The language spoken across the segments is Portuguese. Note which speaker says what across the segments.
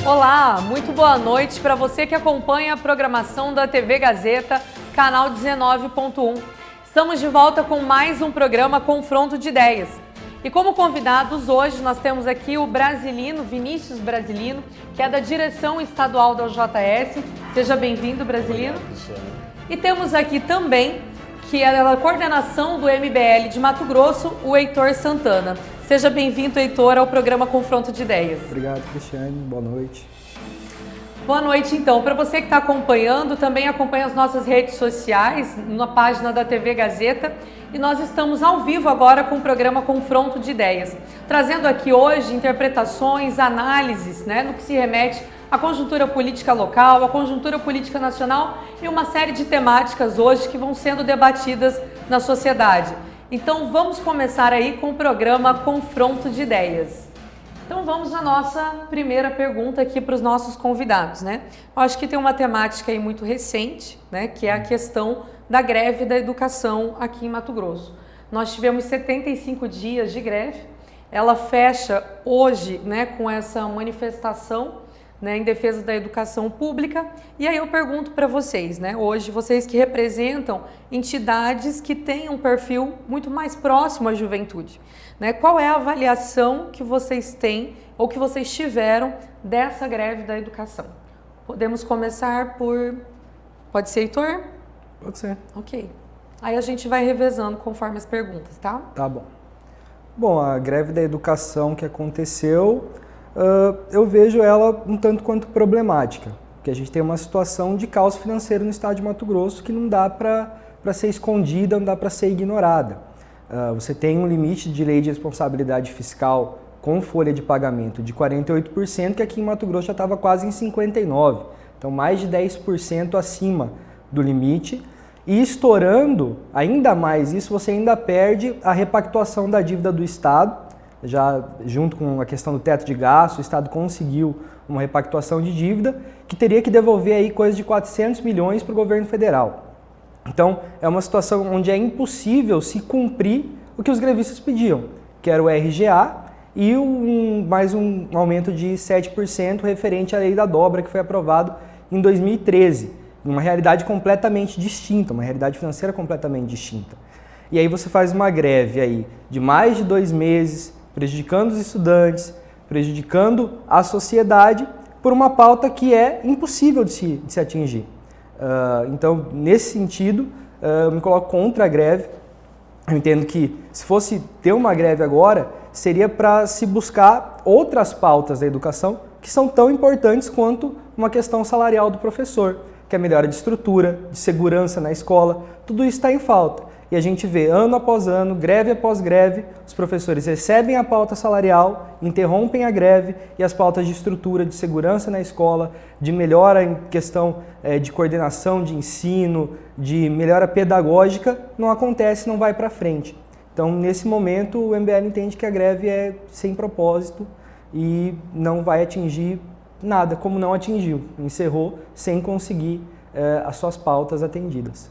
Speaker 1: Olá, muito boa noite para você que acompanha a programação da TV Gazeta, canal 19.1. Estamos de volta com mais um programa Confronto de Ideias. E como convidados hoje nós temos aqui o Brasilino, Vinícius Brasilino, que é da direção estadual da JS. Seja bem-vindo, Brasilino. E temos aqui também, que é da coordenação do MBL de Mato Grosso, o Heitor Santana. Seja bem-vindo, Heitor, ao programa Confronto de Ideias.
Speaker 2: Obrigado, Cristiane. Boa noite.
Speaker 1: Boa noite, então. Para você que está acompanhando, também acompanha as nossas redes sociais, na página da TV Gazeta. E nós estamos ao vivo agora com o programa Confronto de Ideias, trazendo aqui hoje interpretações, análises, no que se remete à conjuntura política local, à conjuntura política nacional e uma série de temáticas hoje que vão sendo debatidas na sociedade. Então vamos começar aí com o programa Confronto de Ideias. Então vamos à nossa primeira pergunta aqui para os nossos convidados, Eu acho que tem uma temática aí muito recente, que é a questão da greve da educação aqui em Mato Grosso. Nós tivemos 75 dias de greve, ela fecha hoje, com essa manifestação, em defesa da educação pública. E aí eu pergunto para vocês, hoje vocês que representam entidades que têm um perfil muito mais próximo à juventude, qual é a avaliação que vocês têm ou que vocês tiveram dessa greve da educação? Podemos começar por... Pode ser, Heitor?
Speaker 2: Pode ser.
Speaker 1: Ok. Aí a gente vai revezando conforme as perguntas, tá?
Speaker 2: Tá bom. Bom, a greve da educação que aconteceu, eu vejo ela um tanto quanto problemática, porque a gente tem uma situação de caos financeiro no estado de Mato Grosso que não dá para ser escondida, não dá para ser ignorada. Você tem um limite de lei de responsabilidade fiscal com folha de pagamento de 48%, que aqui em Mato Grosso já estava quase em 59%, então mais de 10% acima do limite, e estourando ainda mais isso, você ainda perde a repactuação da dívida do Estado. Já junto com a questão do teto de gasto, o Estado conseguiu uma repactuação de dívida que teria que devolver aí coisa de 400 milhões para o governo federal. Então, é uma situação onde é impossível se cumprir o que os grevistas pediam, que era o RGA e mais um aumento de 7% referente à lei da dobra que foi aprovado em 2013, uma realidade completamente distinta, uma realidade financeira completamente distinta. E aí você faz uma greve aí de mais de 2 meses, prejudicando os estudantes, prejudicando a sociedade por uma pauta que é impossível de se atingir. Então, nesse sentido, eu me coloco contra a greve. Eu entendo que se fosse ter uma greve agora, seria para se buscar outras pautas da educação que são tão importantes quanto uma questão salarial do professor, que é a melhora de estrutura, de segurança na escola, tudo isso está em falta. E a gente vê ano após ano, greve após greve, os professores recebem a pauta salarial, interrompem a greve e as pautas de estrutura, de segurança na escola, de melhora em questão de coordenação de ensino, de melhora pedagógica, não acontece, não vai para frente. Então, nesse momento, o MBL entende que a greve é sem propósito e não vai atingir nada, como não atingiu. Encerrou sem conseguir as suas pautas atendidas.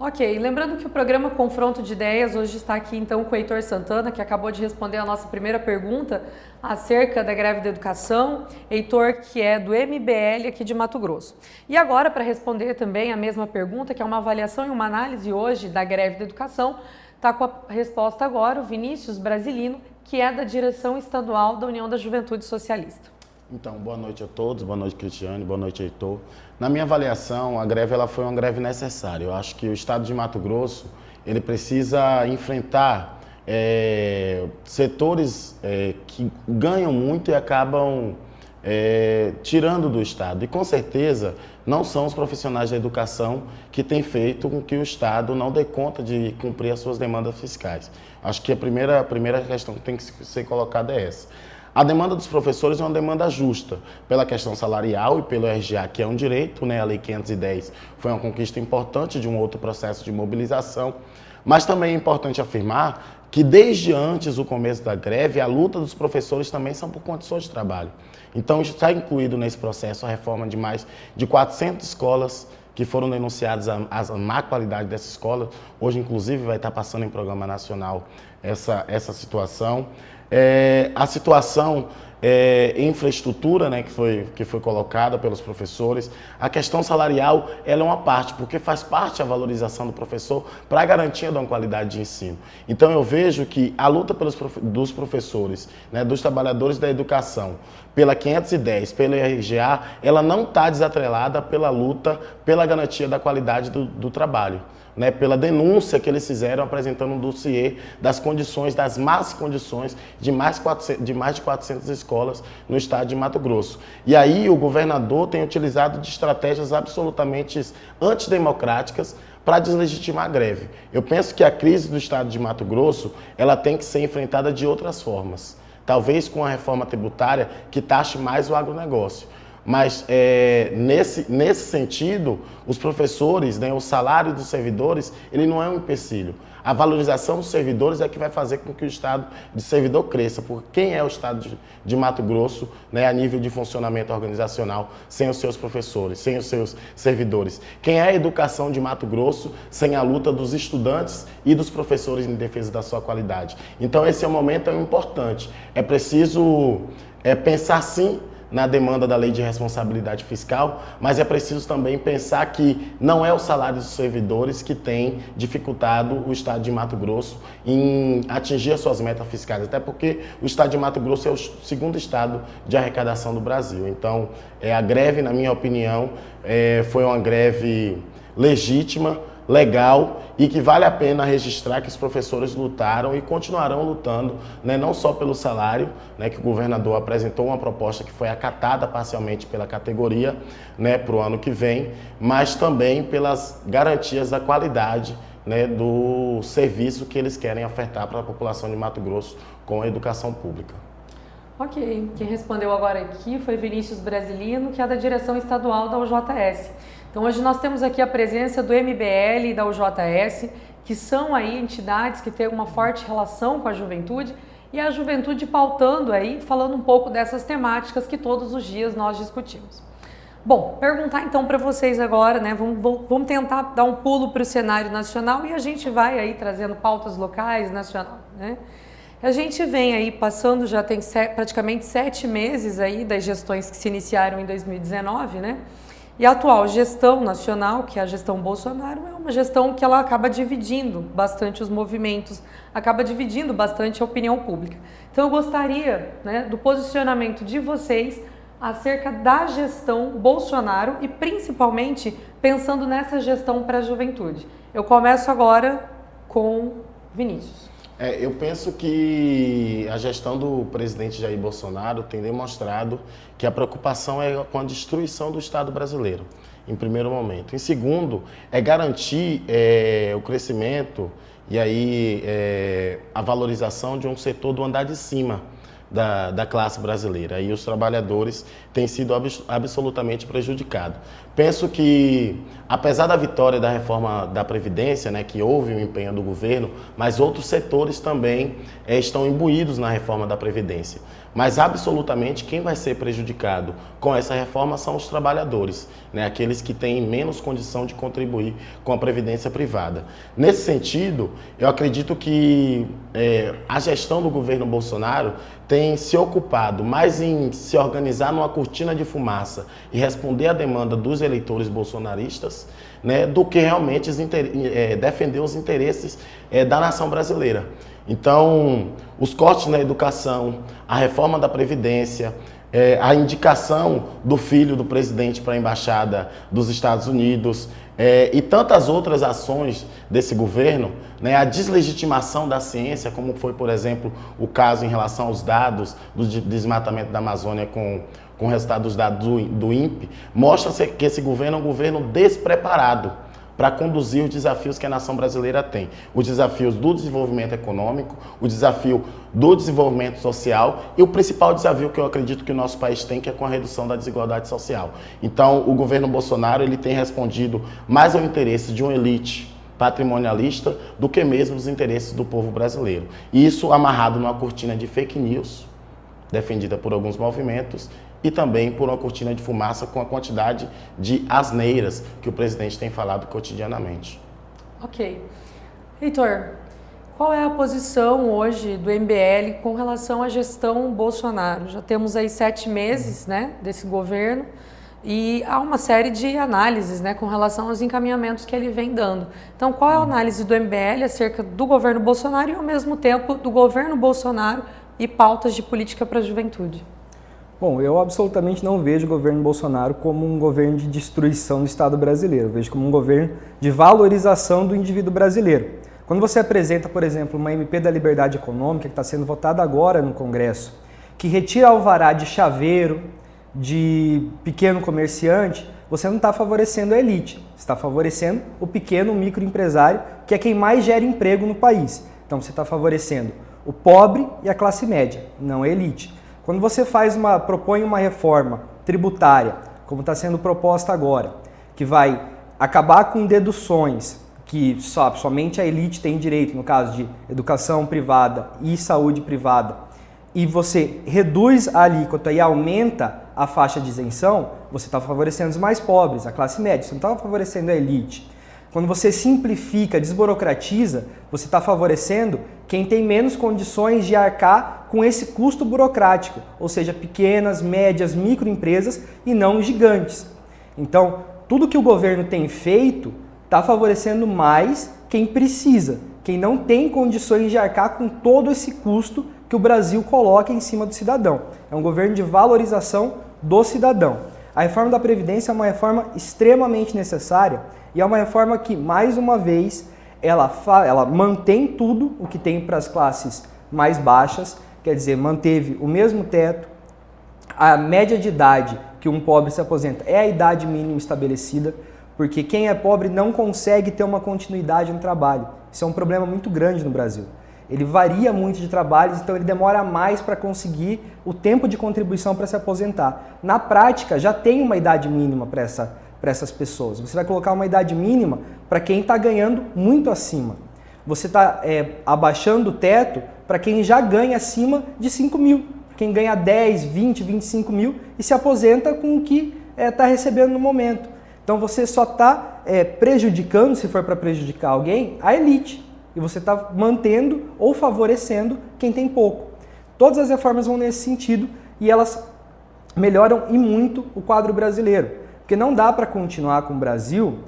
Speaker 1: Ok, lembrando que o programa Confronto de Ideias hoje está aqui então com o Heitor Santana, que acabou de responder a nossa primeira pergunta acerca da greve da educação. Heitor, que é do MBL aqui de Mato Grosso. E agora, para responder também a mesma pergunta, que é uma avaliação e uma análise hoje da greve da educação, está com a resposta agora o Vinícius Brasilino, que é da direção estadual da União da Juventude Socialista.
Speaker 3: Então, boa noite a todos, boa noite, Cristiane, boa noite, Heitor. Na minha avaliação, a greve foi uma greve necessária. Eu acho que o estado de Mato Grosso ele precisa enfrentar setores que ganham muito e acabam tirando do estado. E com certeza não são os profissionais da educação que têm feito com que o estado não dê conta de cumprir as suas demandas fiscais. Acho que a primeira questão que tem que ser colocada é essa. A demanda dos professores é uma demanda justa, pela questão salarial e pelo RGA, que é um direito, A Lei 510 foi uma conquista importante de um outro processo de mobilização, mas também é importante afirmar que desde antes do começo da greve, a luta dos professores também são por condições de trabalho. Então, está incluído nesse processo a reforma de mais de 400 escolas que foram denunciadas a má qualidade dessa escola. Hoje, inclusive, vai estar passando em programa nacional essa situação. A situação infraestrutura, né, que foi colocada pelos professores. A questão salarial, ela é uma parte, porque faz parte a valorização do professor para a garantia de uma qualidade de ensino. Então eu vejo que a luta dos professores, né, dos trabalhadores da educação, pela 510, pela RGA, ela não está desatrelada pela luta, pela garantia da qualidade do trabalho. Né, pela denúncia que eles fizeram apresentando um dossiê das condições, das más condições de mais de 400 escolas no estado de Mato Grosso. E aí o governador tem utilizado de estratégias absolutamente antidemocráticas para deslegitimar a greve. Eu penso que a crise do estado de Mato Grosso, ela tem que ser enfrentada de outras formas. Talvez com a reforma tributária que taxe mais o agronegócio. Mas nesse sentido, os professores, né, o salário dos servidores, ele não é um empecilho. A valorização dos servidores é que vai fazer com que o estado de servidor cresça. Porque quem é o estado de Mato Grosso, né, a nível de funcionamento organizacional, sem os seus professores, sem os seus servidores? Quem é a educação de Mato Grosso sem a luta dos estudantes e dos professores em defesa da sua qualidade? Então esse é um momento importante. É preciso pensar sim na demanda da lei de responsabilidade fiscal, mas é preciso também pensar que não é o salário dos servidores que tem dificultado o estado de Mato Grosso em atingir as suas metas fiscais, até porque o estado de Mato Grosso é o segundo estado de arrecadação do Brasil. Então, a greve, na minha opinião, foi uma greve legítima, legal e que vale a pena registrar que os professores lutaram e continuarão lutando, né, não só pelo salário, né, que o governador apresentou uma proposta que foi acatada parcialmente pela categoria, né, para o ano que vem, mas também pelas garantias da qualidade, né, do serviço que eles querem ofertar para a população de Mato Grosso com a educação pública.
Speaker 1: Ok, quem respondeu agora aqui foi Vinícius Brasilino, que é da direção estadual da UJS. Então hoje nós temos aqui a presença do MBL e da UJS, que são aí entidades que têm uma forte relação com a juventude e a juventude pautando aí, falando um pouco dessas temáticas que todos os dias nós discutimos. Bom, perguntar então para vocês agora, né? Vamos tentar dar um pulo para o cenário nacional e a gente vai aí trazendo pautas locais, nacional, né? A gente vem aí passando, já tem praticamente 7 meses aí das gestões que se iniciaram em 2019, né? E a atual gestão nacional, que é a gestão Bolsonaro, é uma gestão que ela acaba dividindo bastante os movimentos, acaba dividindo bastante a opinião pública. Então eu gostaria, né, do posicionamento de vocês acerca da gestão Bolsonaro e principalmente pensando nessa gestão para a juventude. Eu começo agora com Vinícius.
Speaker 3: Eu penso que a gestão do presidente Jair Bolsonaro tem demonstrado que a preocupação é com a destruição do Estado brasileiro, em primeiro momento. Em segundo, é garantir o crescimento e aí a valorização de um setor do andar de cima da classe brasileira. E os trabalhadores têm sido absolutamente prejudicados. Penso que, apesar da vitória da reforma da Previdência, né, que houve um empenho do governo, mas outros setores também estão imbuídos na reforma da Previdência. Mas, absolutamente, quem vai ser prejudicado com essa reforma são os trabalhadores, né, aqueles que têm menos condição de contribuir com a Previdência privada. Nesse sentido, eu acredito que a gestão do governo Bolsonaro tem se ocupado mais em se organizar numa cortina de fumaça e responder à demanda dos eleitores bolsonaristas, né, do que realmente defender os interesses da nação brasileira. Então, os cortes na educação, a reforma da Previdência, a indicação do filho do presidente para a Embaixada dos Estados Unidos e tantas outras ações desse governo, né, a deslegitimação da ciência, como foi, por exemplo, o caso em relação aos dados do desmatamento da Amazônia com o resultado dos dados do INPE, mostra que esse governo é um governo despreparado para conduzir os desafios que a nação brasileira tem. Os desafios do desenvolvimento econômico, o desafio do desenvolvimento social e o principal desafio que eu acredito que o nosso país tem, que é com a redução da desigualdade social. Então, o governo Bolsonaro ele tem respondido mais ao interesse de uma elite patrimonialista do que mesmo os interesses do povo brasileiro. E isso amarrado numa cortina de fake news, defendida por alguns movimentos, e também por uma cortina de fumaça com a quantidade de asneiras que o presidente tem falado cotidianamente.
Speaker 1: Ok. Heitor, qual é a posição hoje do MBL com relação à gestão Bolsonaro? Já temos aí 7 meses, né, desse governo e há uma série de análises, né, com relação aos encaminhamentos que ele vem dando. Então, qual é a análise do MBL acerca do governo Bolsonaro e, ao mesmo tempo, do governo Bolsonaro e pautas de política para a juventude?
Speaker 2: Bom, eu absolutamente não vejo o governo Bolsonaro como um governo de destruição do Estado brasileiro. Eu vejo como um governo de valorização do indivíduo brasileiro. Quando você apresenta, por exemplo, uma MP da Liberdade Econômica, que está sendo votada agora no Congresso, que retira alvará de chaveiro, de pequeno comerciante, você não está favorecendo a elite, você está favorecendo o pequeno microempresário, que é quem mais gera emprego no país. Então você está favorecendo o pobre e a classe média, não a elite. Quando você propõe uma reforma tributária, como está sendo proposta agora, que vai acabar com deduções que somente a elite tem direito, no caso de educação privada e saúde privada, e você reduz a alíquota e aumenta a faixa de isenção, você está favorecendo os mais pobres, a classe média, você não está favorecendo a elite. Quando você simplifica, desburocratiza, você está favorecendo quem tem menos condições de arcar com esse custo burocrático, ou seja, pequenas, médias, microempresas e não gigantes. Então, tudo que o governo tem feito está favorecendo mais quem precisa, quem não tem condições de arcar com todo esse custo que o Brasil coloca em cima do cidadão. É um governo de valorização do cidadão. A reforma da Previdência é uma reforma extremamente necessária e é uma reforma que, mais uma vez, ela mantém tudo o que tem para as classes mais baixas, quer dizer, manteve o mesmo teto, a média de idade que um pobre se aposenta é a idade mínima estabelecida, porque quem é pobre não consegue ter uma continuidade no trabalho. Isso é um problema muito grande no Brasil. Ele varia muito de trabalhos, então ele demora mais para conseguir o tempo de contribuição para se aposentar. Na prática, já tem uma idade mínima para essas pessoas. Você vai colocar uma idade mínima para quem está ganhando muito acima. Você está abaixando o teto para quem já ganha acima de 5 mil. Quem ganha 10, 20, 25 mil e se aposenta com o que está recebendo no momento. Então você só está prejudicando, se for para prejudicar alguém, a elite. E você está mantendo ou favorecendo quem tem pouco. Todas as reformas vão nesse sentido e elas melhoram e muito o quadro brasileiro. Porque não dá para continuar com o Brasil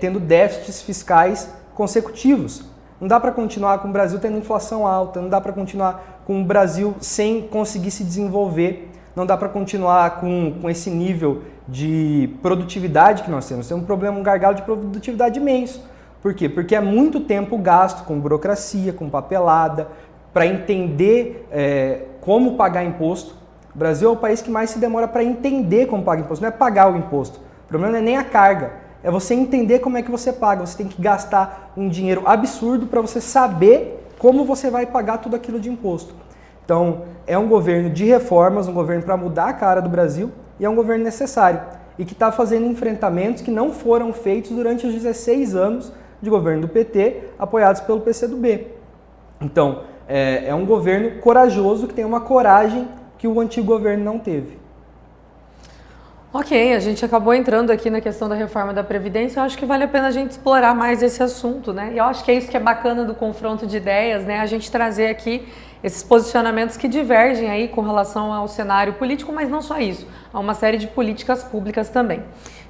Speaker 2: tendo déficits fiscais consecutivos. Não dá para continuar com o Brasil tendo inflação alta, não dá para continuar com o Brasil sem conseguir se desenvolver, não dá para continuar com esse nível de produtividade que nós temos. Temos um problema, um gargalo de produtividade imenso. Por quê? Porque é muito tempo gasto com burocracia, com papelada, para entender como pagar imposto. O Brasil é o país que mais se demora para entender como pagar imposto, não é pagar o imposto. O problema não é nem a carga, é você entender como é que você paga. Você tem que gastar um dinheiro absurdo para você saber como você vai pagar tudo aquilo de imposto. Então, é um governo de reformas, um governo para mudar a cara do Brasil e é um governo necessário e que está fazendo enfrentamentos que não foram feitos durante os 16 anos de governo do PT, apoiados pelo PCdoB. Então, é um governo corajoso, que tem uma coragem que o antigo governo não teve.
Speaker 1: Ok, a gente acabou entrando aqui na questão da reforma da Previdência. Eu acho que vale a pena a gente explorar mais esse assunto, né? E eu acho que é isso que é bacana do confronto de ideias, né? A gente trazer aqui esses posicionamentos que divergem aí com relação ao cenário político, mas não só isso, há uma série de políticas públicas também.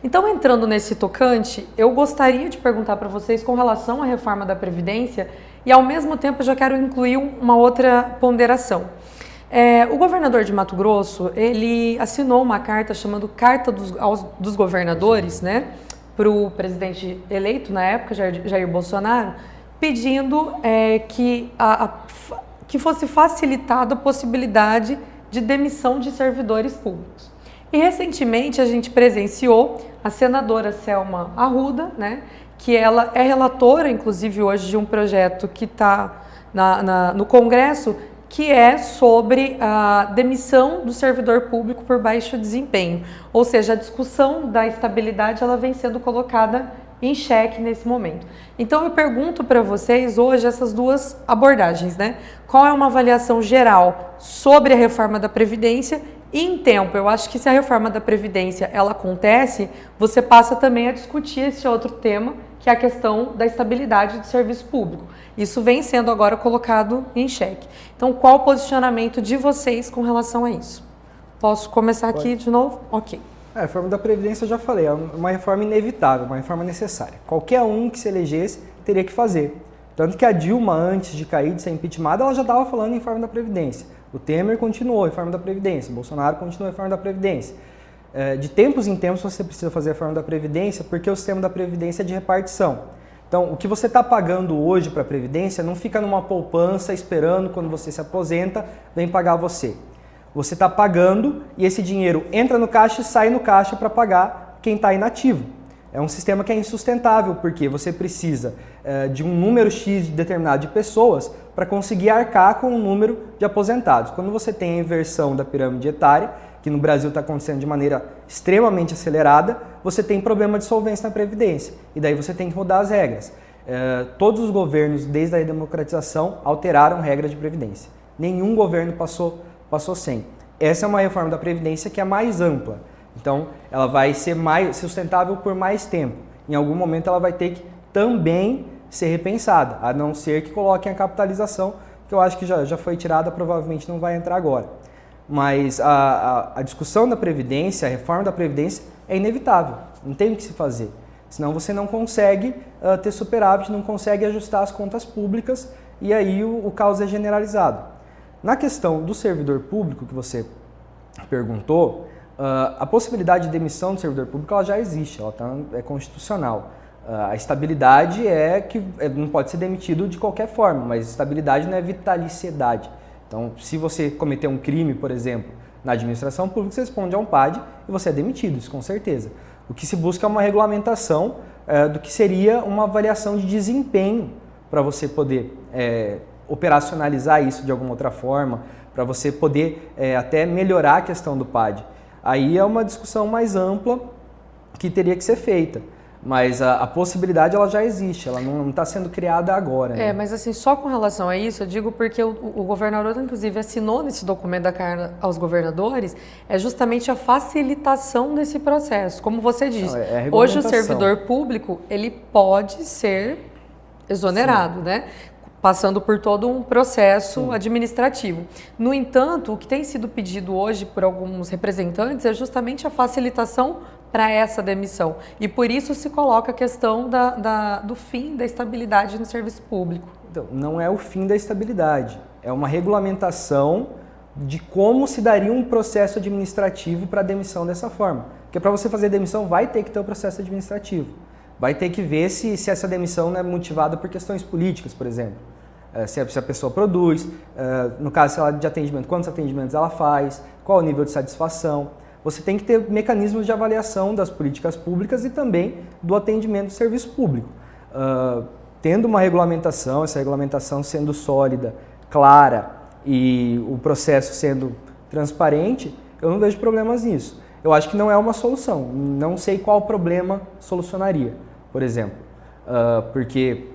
Speaker 1: Então, entrando nesse tocante, eu gostaria de perguntar para vocês com relação à reforma da Previdência e, ao mesmo tempo, eu já quero incluir uma outra ponderação. O governador de Mato Grosso, ele assinou uma carta chamada Carta dos Governadores, né, para o presidente eleito na época, Jair Bolsonaro, pedindo que fosse facilitada a possibilidade de demissão de servidores públicos. E recentemente a gente presenciou a senadora Selma Arruda, né, que ela é relatora, inclusive hoje, de um projeto que está no Congresso, que é sobre a demissão do servidor público por baixo desempenho. Ou seja, a discussão da estabilidade ela vem sendo colocada em xeque nesse momento. Então eu pergunto para vocês hoje essas duas abordagens, né? Qual é uma avaliação geral sobre a reforma da Previdência E em tempo, eu acho que se a reforma da Previdência ela acontece, você passa também a discutir esse outro tema, que é a questão da estabilidade do serviço público. Isso vem sendo agora colocado em xeque. Então, qual o posicionamento de vocês com relação a isso? Posso começar aqui de novo? Ok.
Speaker 2: A reforma da Previdência, eu já falei, é uma reforma inevitável, uma reforma necessária. Qualquer um que se elegesse teria que fazer. Tanto que a Dilma, antes de cair, de ser impeachmentada, ela já estava falando em reforma da Previdência. O Temer continuou a reforma da Previdência, o Bolsonaro continuou a reforma da Previdência. De tempos em tempos você precisa fazer a reforma da Previdência, porque o sistema da Previdência é de repartição. Então, o que você está pagando hoje para a Previdência não fica numa poupança esperando quando você se aposenta, vem pagar você. Você está pagando e esse dinheiro entra no caixa e sai no caixa para pagar quem está inativo. É um sistema que é insustentável, porque você precisa de um número X determinado de pessoas para conseguir arcar com o número de aposentados. Quando você tem a inversão da pirâmide etária, que no Brasil está acontecendo de maneira extremamente acelerada, você tem problema de solvência na Previdência. E daí você tem que mudar as regras. Todos os governos, desde a redemocratização, alteraram regras de Previdência. Nenhum governo passou sem. Essa é uma reforma da Previdência que é mais ampla. Então, ela vai ser mais sustentável por mais tempo. Em algum momento, ela vai ter que também ser repensada, a não ser que coloquem a capitalização, que eu acho que já foi tirada, provavelmente não vai entrar agora. Mas a discussão da Previdência, a reforma da Previdência é inevitável, não tem o que se fazer. Senão você não consegue ter superávit, não consegue ajustar as contas públicas e aí o caos é generalizado. Na questão do servidor público que você perguntou, a possibilidade de demissão do servidor público ela já existe, ela é constitucional. A estabilidade é que não pode ser demitido de qualquer forma, mas estabilidade não é vitaliciedade. Então, se você cometer um crime, por exemplo, na administração pública, você responde a um PAD e você é demitido, isso com certeza. O que se busca é uma regulamentação do que seria uma avaliação de desempenho para você poder operacionalizar isso de alguma outra forma, para você poder até melhorar a questão do PAD. Aí é uma discussão mais ampla que teria que ser feita. Mas a possibilidade ela já existe, ela não está sendo criada agora. Né?
Speaker 1: Mas assim, só com relação a isso, eu digo porque o governador, inclusive, assinou nesse documento da carta aos governadores, é justamente a facilitação desse processo. Como você disse, hoje o servidor público, ele pode ser exonerado, né? Passando por todo um processo administrativo. No entanto, o que tem sido pedido hoje por alguns representantes é justamente a facilitação para essa demissão. E por isso se coloca a questão do fim da estabilidade no serviço público.
Speaker 2: Então, não é o fim da estabilidade, é uma regulamentação de como se daria um processo administrativo para a demissão dessa forma. Porque para você fazer demissão vai ter que ter um processo administrativo. Vai ter que ver se essa demissão não é motivada por questões políticas, por exemplo. Se a pessoa produz, no caso de atendimento, quantos atendimentos ela faz, qual o nível de satisfação. Você tem que ter mecanismos de avaliação das políticas públicas e também do atendimento do serviço público. Tendo uma regulamentação, essa regulamentação sendo sólida, clara e o processo sendo transparente, eu não vejo problemas nisso. Eu acho que não é uma solução, não sei qual problema solucionaria, por exemplo. Porque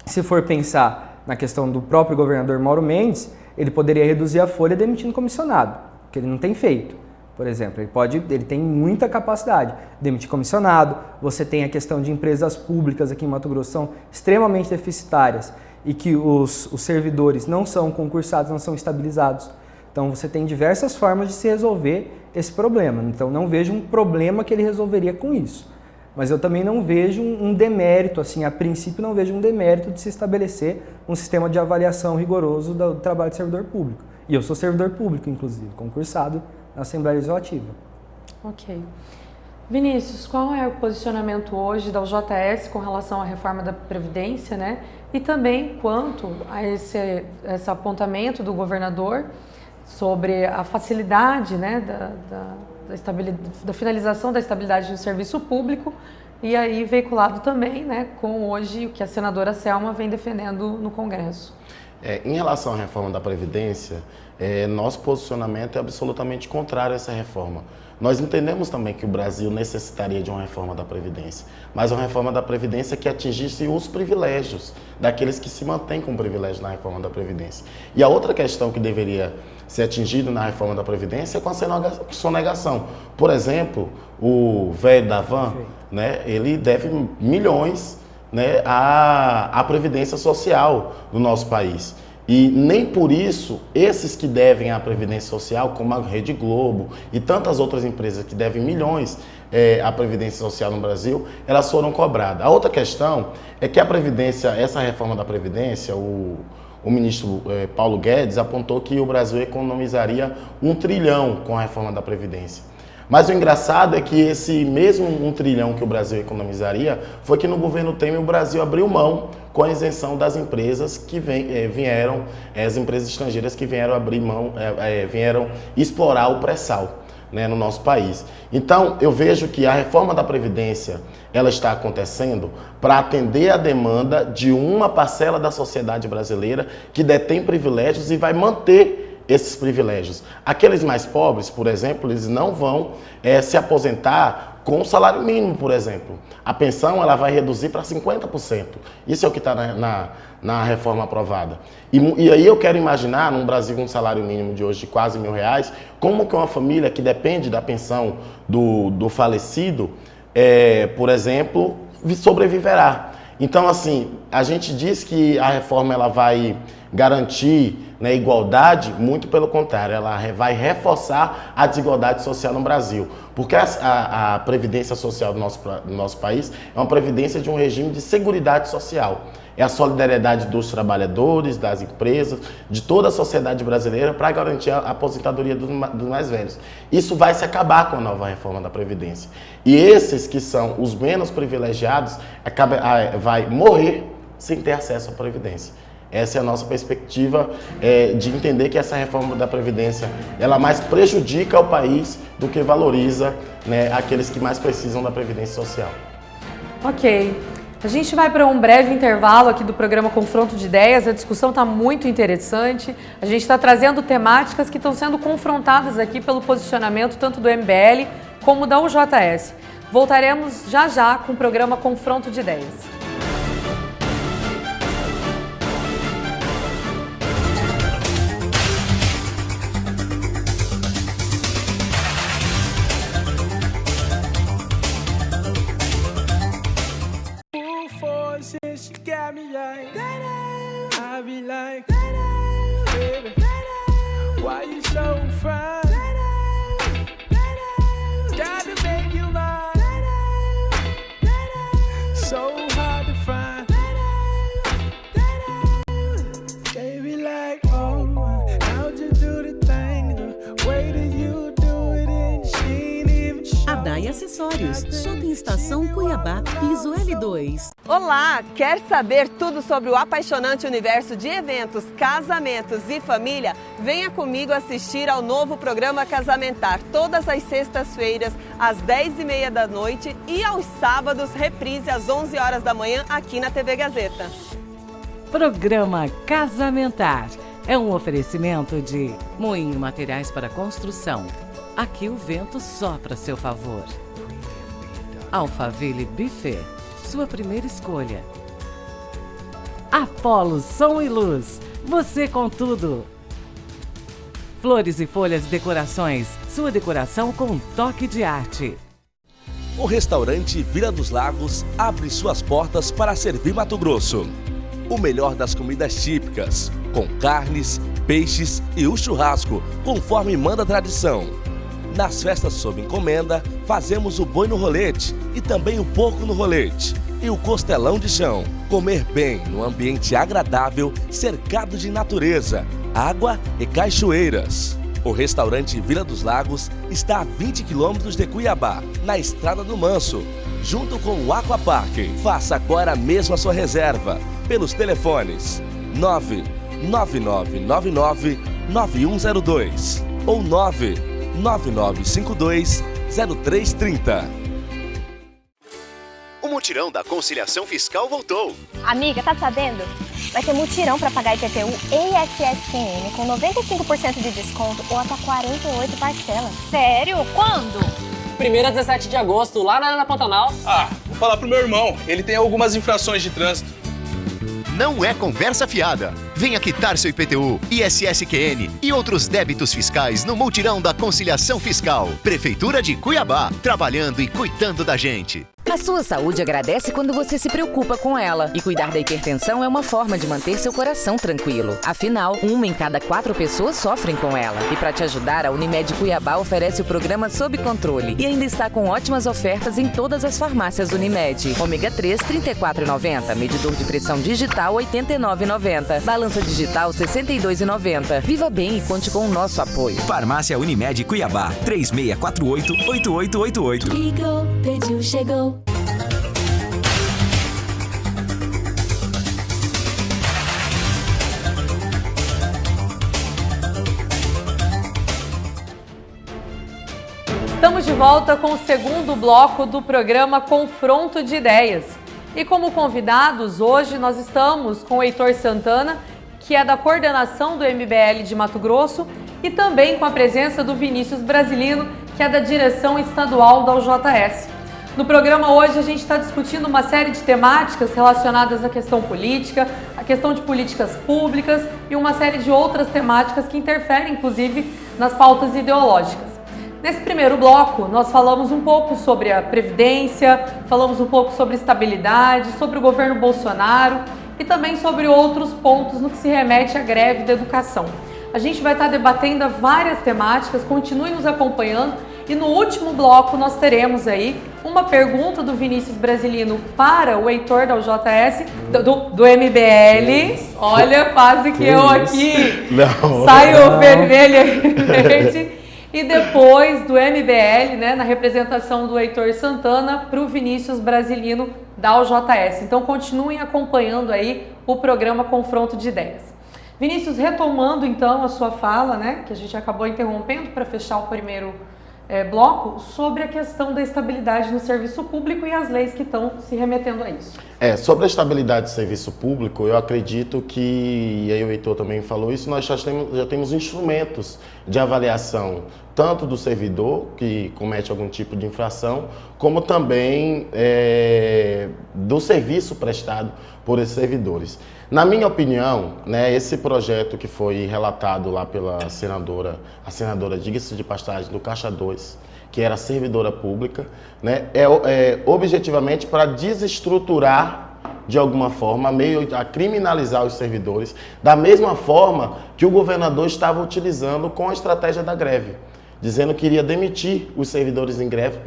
Speaker 2: se for pensar na questão do próprio governador Mauro Mendes, ele poderia reduzir a folha demitindo comissionado, que ele não tem feito. Por exemplo, ele tem muita capacidade de demitir comissionado, você tem a questão de empresas públicas aqui em Mato Grosso são extremamente deficitárias e que os servidores não são concursados, não são estabilizados. Então você tem diversas formas de se resolver esse problema. Então não vejo um problema que ele resolveria com isso. Mas eu também não vejo um demérito, assim, a princípio não vejo um demérito de se estabelecer um sistema de avaliação rigoroso do trabalho de servidor público. E eu sou servidor público, inclusive, concursado na Assembleia Legislativa.
Speaker 1: Ok. Vinícius, qual é o posicionamento hoje da UJS com relação à reforma da Previdência, né? E também quanto a esse apontamento do governador sobre a facilidade, né, da finalização da estabilidade no serviço público e aí veiculado também, né, com hoje o que a senadora Selma vem defendendo no Congresso.
Speaker 3: Em relação à reforma da Previdência, nosso posicionamento é absolutamente contrário a essa reforma. Nós entendemos também que o Brasil necessitaria de uma reforma da Previdência, mas uma reforma da Previdência que atingisse os privilégios daqueles que se mantêm com privilégio na reforma da Previdência. E a outra questão que deveria ser atingida na reforma da Previdência é com a sonegação. Por exemplo, o velho da van, né, ele deve milhões, né, à Previdência Social do nosso país. E nem por isso, esses que devem à Previdência Social, como a Rede Globo e tantas outras empresas que devem milhões à Previdência Social no Brasil, elas foram cobradas. A outra questão é que a Previdência, essa reforma da Previdência, o ministro Paulo Guedes apontou que o Brasil economizaria 1 trilhão com a reforma da Previdência. Mas o engraçado é que esse mesmo 1 trilhão que o Brasil economizaria foi que no governo Temer o Brasil abriu mão com a isenção das empresas que vieram, as empresas estrangeiras que vieram abrir mão, vieram explorar o pré-sal, né, no nosso país. Então, eu vejo que a reforma da Previdência, ela está acontecendo para atender a demanda de uma parcela da sociedade brasileira que detém privilégios e vai manter esses privilégios. Aqueles mais pobres, por exemplo, eles não vão se aposentar com o salário mínimo, por exemplo. A pensão ela vai reduzir para 50%. Isso é o que está na reforma aprovada. E aí eu quero imaginar, num Brasil com um salário mínimo de hoje de quase R$1.000, como que uma família que depende da pensão do falecido, por exemplo, sobreviverá. Então, assim, a gente diz que a reforma ela vai garantir, né, igualdade, muito pelo contrário, ela vai reforçar a desigualdade social no Brasil. Porque a Previdência Social do nosso país é uma previdência de um regime de seguridade social. É a solidariedade dos trabalhadores, das empresas, de toda a sociedade brasileira para garantir a aposentadoria dos mais velhos. Isso vai se acabar com a nova reforma da Previdência. E esses que são os menos privilegiados vai morrer sem ter acesso à Previdência. Essa é a nossa perspectiva de entender que essa reforma da Previdência ela mais prejudica o país do que valoriza, né, aqueles que mais precisam da Previdência Social.
Speaker 1: Ok. A gente vai para um breve intervalo aqui do programa Confronto de Ideias. A discussão está muito interessante. A gente está trazendo temáticas que estão sendo confrontadas aqui pelo posicionamento tanto do MBL como da UJS. Voltaremos já já com o programa Confronto de Ideias.
Speaker 4: Acessórios, Shopping Estação Cuiabá, piso L2.
Speaker 5: Olá, quer saber tudo sobre o apaixonante universo de eventos, casamentos e família? Venha comigo assistir ao novo programa Casamentar, todas as sextas-feiras, às 10h30 da noite e aos sábados, reprise às 11 horas da manhã, aqui na TV Gazeta.
Speaker 4: Programa Casamentar é um oferecimento de Moinho Materiais para Construção. Aqui o vento sopra a seu favor. Alphaville Buffet, sua primeira escolha. Apolo Som e Luz, você com tudo. Flores e Folhas Decorações, sua decoração com um toque de arte.
Speaker 6: O restaurante Vila dos Lagos abre suas portas para servir Mato Grosso. O melhor das comidas típicas, com carnes, peixes e o churrasco, conforme manda a tradição. Nas festas sob encomenda, fazemos o boi no rolete e também o porco no rolete. E o costelão de chão. Comer bem num ambiente agradável, cercado de natureza, água e cachoeiras. O restaurante Vila dos Lagos está a 20 quilômetros de Cuiabá, na Estrada do Manso, junto com o Aquapark. Faça agora mesmo a sua reserva pelos telefones 99999-9102 ou 99952-0330.
Speaker 7: O mutirão da conciliação fiscal voltou.
Speaker 8: Amiga, tá sabendo?
Speaker 7: Vai ter mutirão para pagar IPTU e ISS-QN com 95% de desconto ou até 48 parcelas.
Speaker 8: Sério? Quando?
Speaker 9: 1º a 17 de agosto, lá na Arena Pantanal.
Speaker 10: Vou falar pro meu irmão. Ele tem algumas infrações de trânsito.
Speaker 11: Não é conversa fiada. Venha quitar seu IPTU, ISS-QN e outros débitos fiscais no Multirão da Conciliação Fiscal. Prefeitura de Cuiabá, trabalhando e cuidando da gente.
Speaker 12: A sua saúde agradece quando você se preocupa com ela. E cuidar da hipertensão é uma forma de manter seu coração tranquilo. Afinal, 1 em cada 4 pessoas sofrem com ela. E para te ajudar, a Unimed Cuiabá oferece o programa Sob Controle. E ainda está com ótimas ofertas em todas as farmácias Unimed. Ômega 3, R$ 34,90. Medidor de pressão digital, R$ 89,90. Balança digital, R$ 62,90. Viva bem e conte com o nosso apoio.
Speaker 13: Farmácia Unimed Cuiabá, 3648-8888.
Speaker 14: Ligou, pediu, chegou.
Speaker 1: Estamos de volta com o segundo bloco do programa Confronto de Ideias. E como convidados, hoje nós estamos com o Heitor Santana, que é da coordenação do MBL de Mato Grosso, e também com a presença do Vinícius Brasilino, que é da direção estadual da UJS. No programa hoje a gente está discutindo uma série de temáticas relacionadas à questão política, à questão de políticas públicas e uma série de outras temáticas que interferem, inclusive, nas pautas ideológicas. Nesse primeiro bloco, nós falamos um pouco sobre a Previdência, falamos um pouco sobre estabilidade, sobre o governo Bolsonaro e também sobre outros pontos no que se remete à greve da educação. A gente vai estar debatendo várias temáticas, continue nos acompanhando e no último bloco nós teremos aí uma pergunta do Vinícius Brasilino para o Heitor da UJS, do MBL. Olha, quase que eu aqui saio vermelha e verde. E depois do MBL, né, na representação do Heitor Santana, para o Vinícius Brasilino da UJS. Então continuem acompanhando aí o programa Confronto de Ideias. Vinícius, retomando então a sua fala, né, que a gente acabou interrompendo para fechar o primeiro bloco, sobre a questão da estabilidade no serviço público e as leis que estão se remetendo a isso.
Speaker 3: Sobre a estabilidade do serviço público, eu acredito que, e aí o Heitor também falou isso, nós já temos instrumentos de avaliação, tanto do servidor que comete algum tipo de infração, como também do serviço prestado por esses servidores. Na minha opinião, né, esse projeto que foi relatado lá pela senadora, a senadora, diga-se de passagem, do Caixa 2, que era servidora pública, né, objetivamente para desestruturar de alguma forma, meio a criminalizar os servidores, da mesma forma que o governador estava utilizando com a estratégia da greve, dizendo que iria demitir os servidores em greve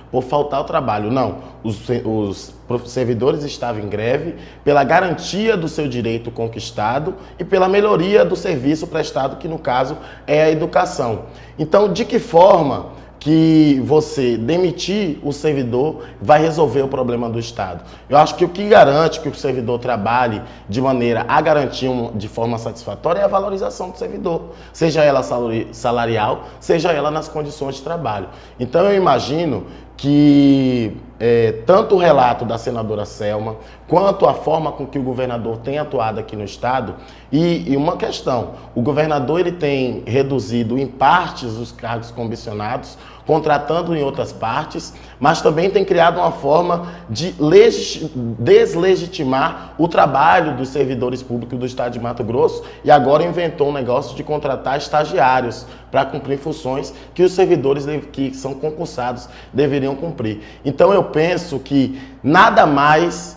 Speaker 3: por faltar ao trabalho. Não, os servidores estavam em greve pela garantia do seu direito conquistado e pela melhoria do serviço prestado, que no caso é a educação. Então, de que forma que você demitir o servidor vai resolver o problema do Estado? Eu acho que o que garante que o servidor trabalhe de maneira a garantir de forma satisfatória é a valorização do servidor, seja ela salarial, seja ela nas condições de trabalho. Então eu imagino que tanto o relato da senadora Selma, quanto a forma com que o governador tem atuado aqui no Estado, e uma questão, o governador ele tem reduzido em partes os cargos comissionados, contratando em outras partes, mas também tem criado uma forma de deslegitimar o trabalho dos servidores públicos do Estado de Mato Grosso, e agora inventou um negócio de contratar estagiários para cumprir funções que os servidores que são concursados deveriam cumprir. Então eu penso que nada mais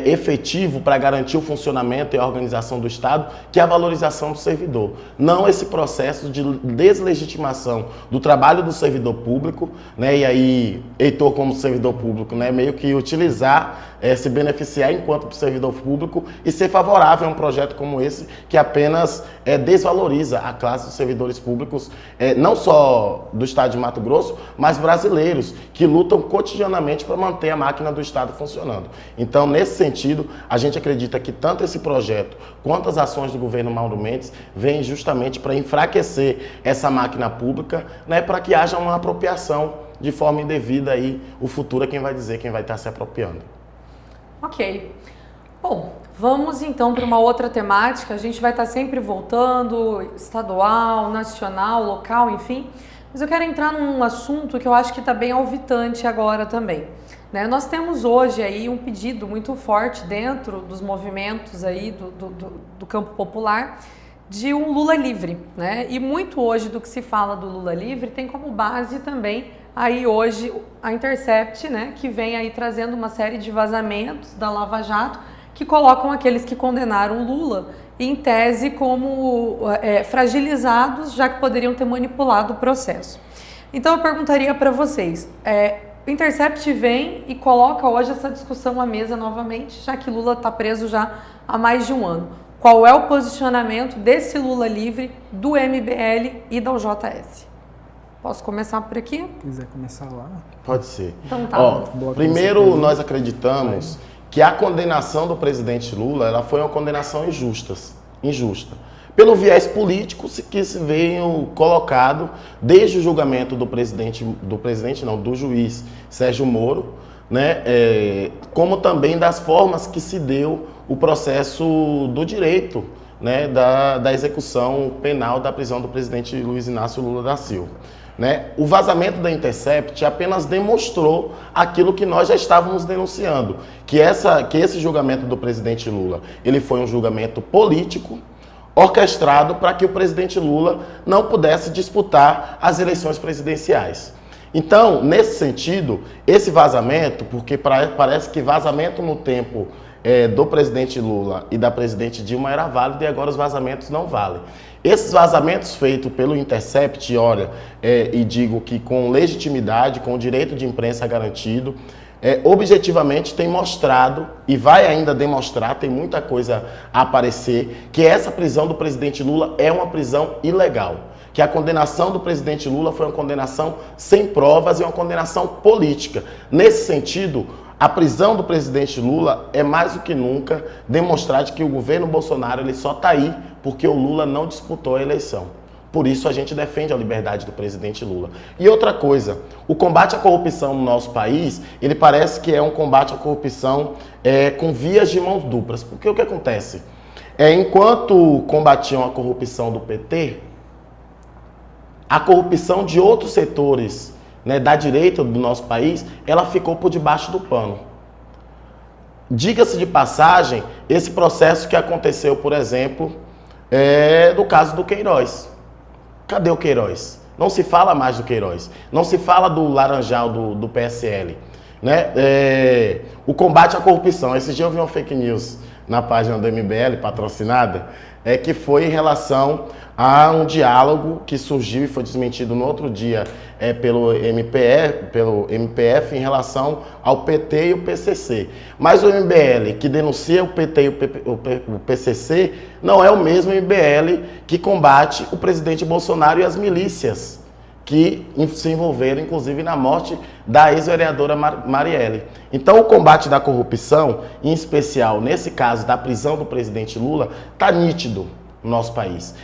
Speaker 3: efetivo para garantir o funcionamento e a organização do Estado que a valorização do servidor. Não esse processo de deslegitimação do trabalho do servidor público, né? E aí, Heitor, como servidor público, né? Meio que utilizar, se beneficiar enquanto servidor público e ser favorável a um projeto como esse, que apenas desvaloriza a classe dos servidores públicos, não só do Estado de Mato Grosso, mas brasileiros, que lutam cotidianamente para manter a máquina do Estado funcionando. Então, nesse sentido, a gente acredita que tanto esse projeto quanto as ações do governo Mauro Mendes vêm justamente para enfraquecer essa máquina pública, né, para que haja uma apropriação de forma indevida, aí o futuro é quem vai dizer, quem vai estar se apropriando.
Speaker 1: Ok. Bom, Vamos então para uma outra temática. A gente vai estar sempre voltando, estadual, nacional, local, enfim. Mas eu quero entrar num assunto que eu acho que está bem alvitante agora também. Né? Nós temos hoje aí um pedido muito forte dentro dos movimentos aí do campo popular de um Lula livre, né? E muito hoje do que se fala do Lula livre tem como base também aí hoje a Intercept, né? Que vem aí trazendo uma série de vazamentos da Lava Jato que colocam aqueles que condenaram Lula em tese como fragilizados, já que poderiam ter manipulado o processo. Então eu perguntaria para vocês, o Intercept vem e coloca hoje essa discussão à mesa novamente, já que Lula está preso já há mais de um ano. Qual é o posicionamento desse Lula livre, do MBL e da UJS? Posso começar por aqui?
Speaker 2: Se quiser começar lá.
Speaker 3: Pode ser.
Speaker 1: Então tá.
Speaker 3: Primeiro, nós acreditamos que a condenação do presidente Lula ela foi uma condenação injusta. Pelo viés político que se veio colocado desde o julgamento do juiz Sérgio Moro, né, como também das formas que se deu o processo do direito, né, da execução penal da prisão do presidente Luiz Inácio Lula da Silva. Né? O vazamento da Intercept apenas demonstrou aquilo que nós já estávamos denunciando, que esse julgamento do presidente Lula ele foi um julgamento político, orquestrado para que o presidente Lula não pudesse disputar as eleições presidenciais. Então, nesse sentido, esse vazamento, porque parece que vazamento no tempo do presidente Lula e da presidente Dilma era válido e agora os vazamentos não valem. Esses vazamentos feitos pelo Intercept, olha, e digo que com legitimidade, com o direito de imprensa garantido, objetivamente tem mostrado e vai ainda demonstrar, tem muita coisa a aparecer, que essa prisão do presidente Lula é uma prisão ilegal. Que a condenação do presidente Lula foi uma condenação sem provas e uma condenação política. Nesse sentido, a prisão do presidente Lula é mais do que nunca demonstrar de que o governo Bolsonaro ele só está aí porque o Lula não disputou a eleição. Por isso a gente defende a liberdade do presidente Lula. E outra coisa, o combate à corrupção no nosso país, ele parece que é um combate à corrupção com vias de mãos duplas. Porque o que acontece? Enquanto combatiam a corrupção do PT, a corrupção de outros setores, né, da direita do nosso país, ela ficou por debaixo do pano. Diga-se de passagem, esse processo que aconteceu, por exemplo, do caso do Queiroz. Cadê o Queiroz? Não se fala mais do Queiroz. Não se fala do Laranjal do PSL. Né? O combate à corrupção. Esse dia eu vi uma fake news na página do MBL, patrocinada, que foi em relação a um diálogo que surgiu e foi desmentido no outro dia pelo MPF em relação ao PT e o PCC. Mas o MBL que denuncia o PT e o PCC não é o mesmo MBL que combate o presidente Bolsonaro e as milícias que se envolveram, inclusive, na morte da ex-vereadora Marielle. Então, o combate da corrupção, em especial, nesse caso, da prisão do presidente Lula, está nítido no nosso país.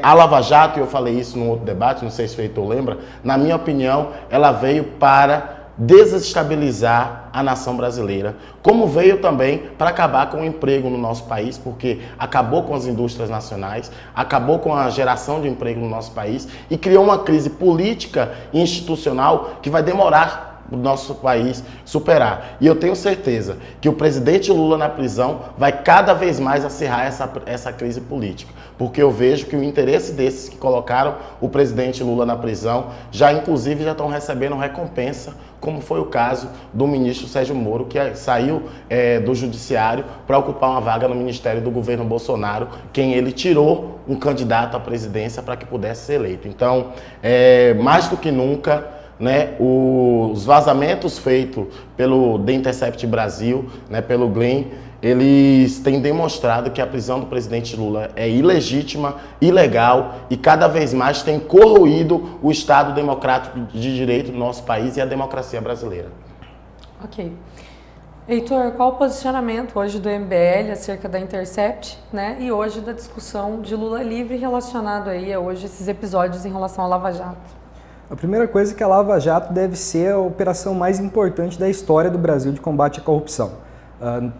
Speaker 3: A Lava Jato, e eu falei isso num outro debate, não sei se o Heitor lembra, na minha opinião, ela veio para desestabilizar a nação brasileira, como veio também para acabar com o emprego no nosso país, porque acabou com as indústrias nacionais, acabou com a geração de emprego no nosso país e criou uma crise política e institucional que vai demorar o nosso país superar. E eu tenho certeza que o presidente Lula na prisão vai cada vez mais acirrar essa crise política, porque eu vejo que o interesse desses que colocaram o presidente Lula na prisão inclusive já estão recebendo recompensa, como foi o caso do ministro Sérgio Moro, que saiu do judiciário para ocupar uma vaga no ministério do governo Bolsonaro, quem ele tirou um candidato à presidência para que pudesse ser eleito. Então, mais do que nunca, né, os vazamentos feitos pelo The Intercept Brasil, né, pelo Glenn, eles têm demonstrado que a prisão do presidente Lula é ilegítima, ilegal e cada vez mais tem corroído o Estado democrático de direito do nosso país e a democracia brasileira.
Speaker 1: Ok. Heitor, qual o posicionamento hoje do MBL acerca da Intercept, né, e hoje da discussão de Lula livre relacionado aí a hoje esses episódios em relação à Lava Jato?
Speaker 2: A primeira coisa é que a Lava Jato deve ser a operação mais importante da história do Brasil de combate à corrupção.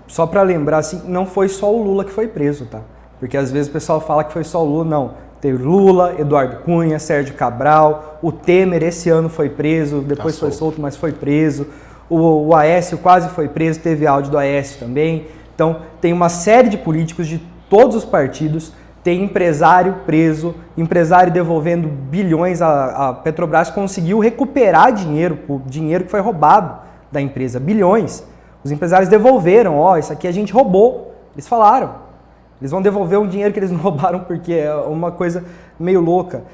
Speaker 2: Só para lembrar, assim, não foi só o Lula que foi preso, tá? Porque às vezes o pessoal fala que foi só o Lula, não. Teve Lula, Eduardo Cunha, Sérgio Cabral, o Temer esse ano foi preso, depois foi solto, mas foi preso. O Aécio quase foi preso, teve áudio do Aécio também. Então, tem uma série de políticos de todos os partidos, tem empresário preso, empresário devolvendo bilhões. A Petrobras conseguiu recuperar dinheiro, o dinheiro que foi roubado da empresa, bilhões. Os empresários devolveram, isso aqui a gente roubou. Eles falaram. Eles vão devolver um dinheiro que eles não roubaram porque é uma coisa meio louca.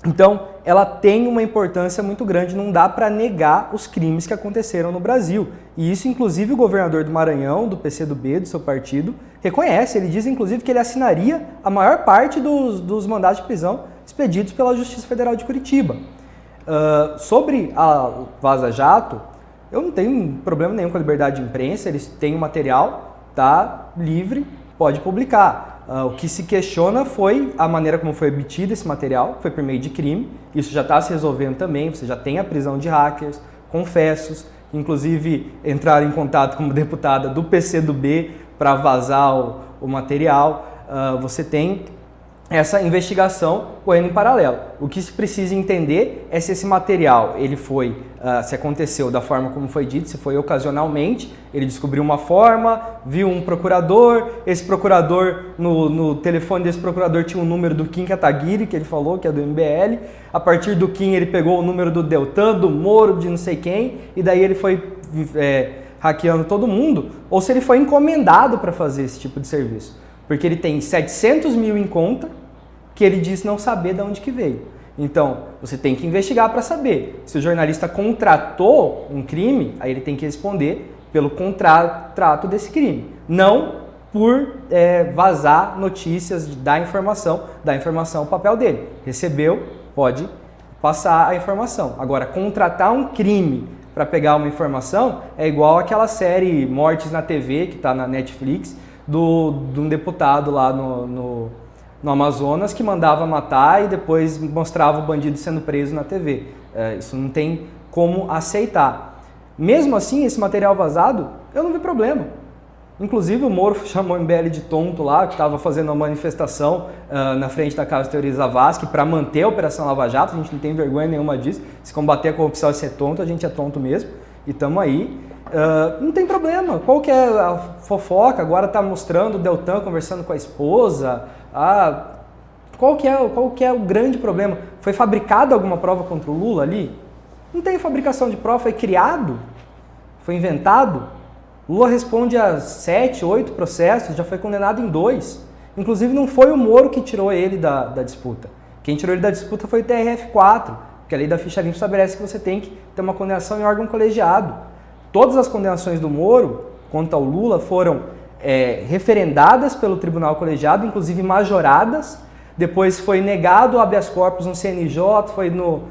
Speaker 2: Então, ela tem uma importância muito grande, não dá para negar os crimes que aconteceram no Brasil. E isso, inclusive, o governador do Maranhão, do PCdoB, do seu partido, reconhece. Ele diz, inclusive, que ele assinaria a maior parte dos mandados de prisão expedidos pela Justiça Federal de Curitiba. Sobre a Vaza Jato, eu não tenho problema nenhum com a liberdade de imprensa, eles têm o material, tá livre, pode publicar. O que se questiona foi a maneira como foi obtido esse material, foi por meio de crime. Isso já está se resolvendo também, você já tem a prisão de hackers, confessos, que inclusive entraram em contato como deputada do PCdoB para vazar o material. Você tem essa investigação correndo em paralelo. O que se precisa entender é se esse material ele foi, se aconteceu da forma como foi dito, se foi ocasionalmente, ele descobriu uma forma, viu um procurador, esse procurador, no telefone desse procurador tinha um número do Kim Kataguiri, que ele falou, que é do MBL, a partir do Kim ele pegou o número do Deltan, do Moro, de não sei quem, e daí ele foi hackeando todo mundo, ou se ele foi encomendado para fazer esse tipo de serviço. Porque ele tem 700 mil em conta, que ele diz não saber de onde que veio. Então, você tem que investigar para saber. Se o jornalista contratou um crime, aí ele tem que responder pelo contrato desse crime. Não por vazar notícias, dar informação o papel dele. Recebeu, pode passar a informação. Agora, contratar um crime para pegar uma informação é igual aquela série Mortes na TV, que está na Netflix, de um deputado lá no Amazonas que mandava matar e depois mostrava o bandido sendo preso na TV. Isso não tem como aceitar. Mesmo assim, esse material vazado, eu não vi problema. Inclusive o Moro chamou o MBL de tonto lá, que estava fazendo uma manifestação na frente da casa Teori Zavascki para manter a Operação Lava Jato. A gente não tem vergonha nenhuma disso. Se combater a corrupção e ser tonto, a gente é tonto mesmo. E estamos aí. Não tem problema. Qual que é a fofoca? Agora está mostrando o Deltan conversando com a esposa. Qual que é o grande problema? Foi fabricada alguma prova contra o Lula ali? Não tem fabricação de prova, foi criado? Foi inventado? Lula responde a 7, 8 processos, já foi condenado em 2. Inclusive não foi o Moro que tirou ele da disputa. Quem tirou ele da disputa foi o TRF4, porque a lei da ficha limpa estabelece que você tem que ter uma condenação em órgão colegiado. Todas as condenações do Moro contra o Lula foram referendadas pelo tribunal colegiado, inclusive majoradas. Depois foi negado o habeas corpus no CNJ, foi no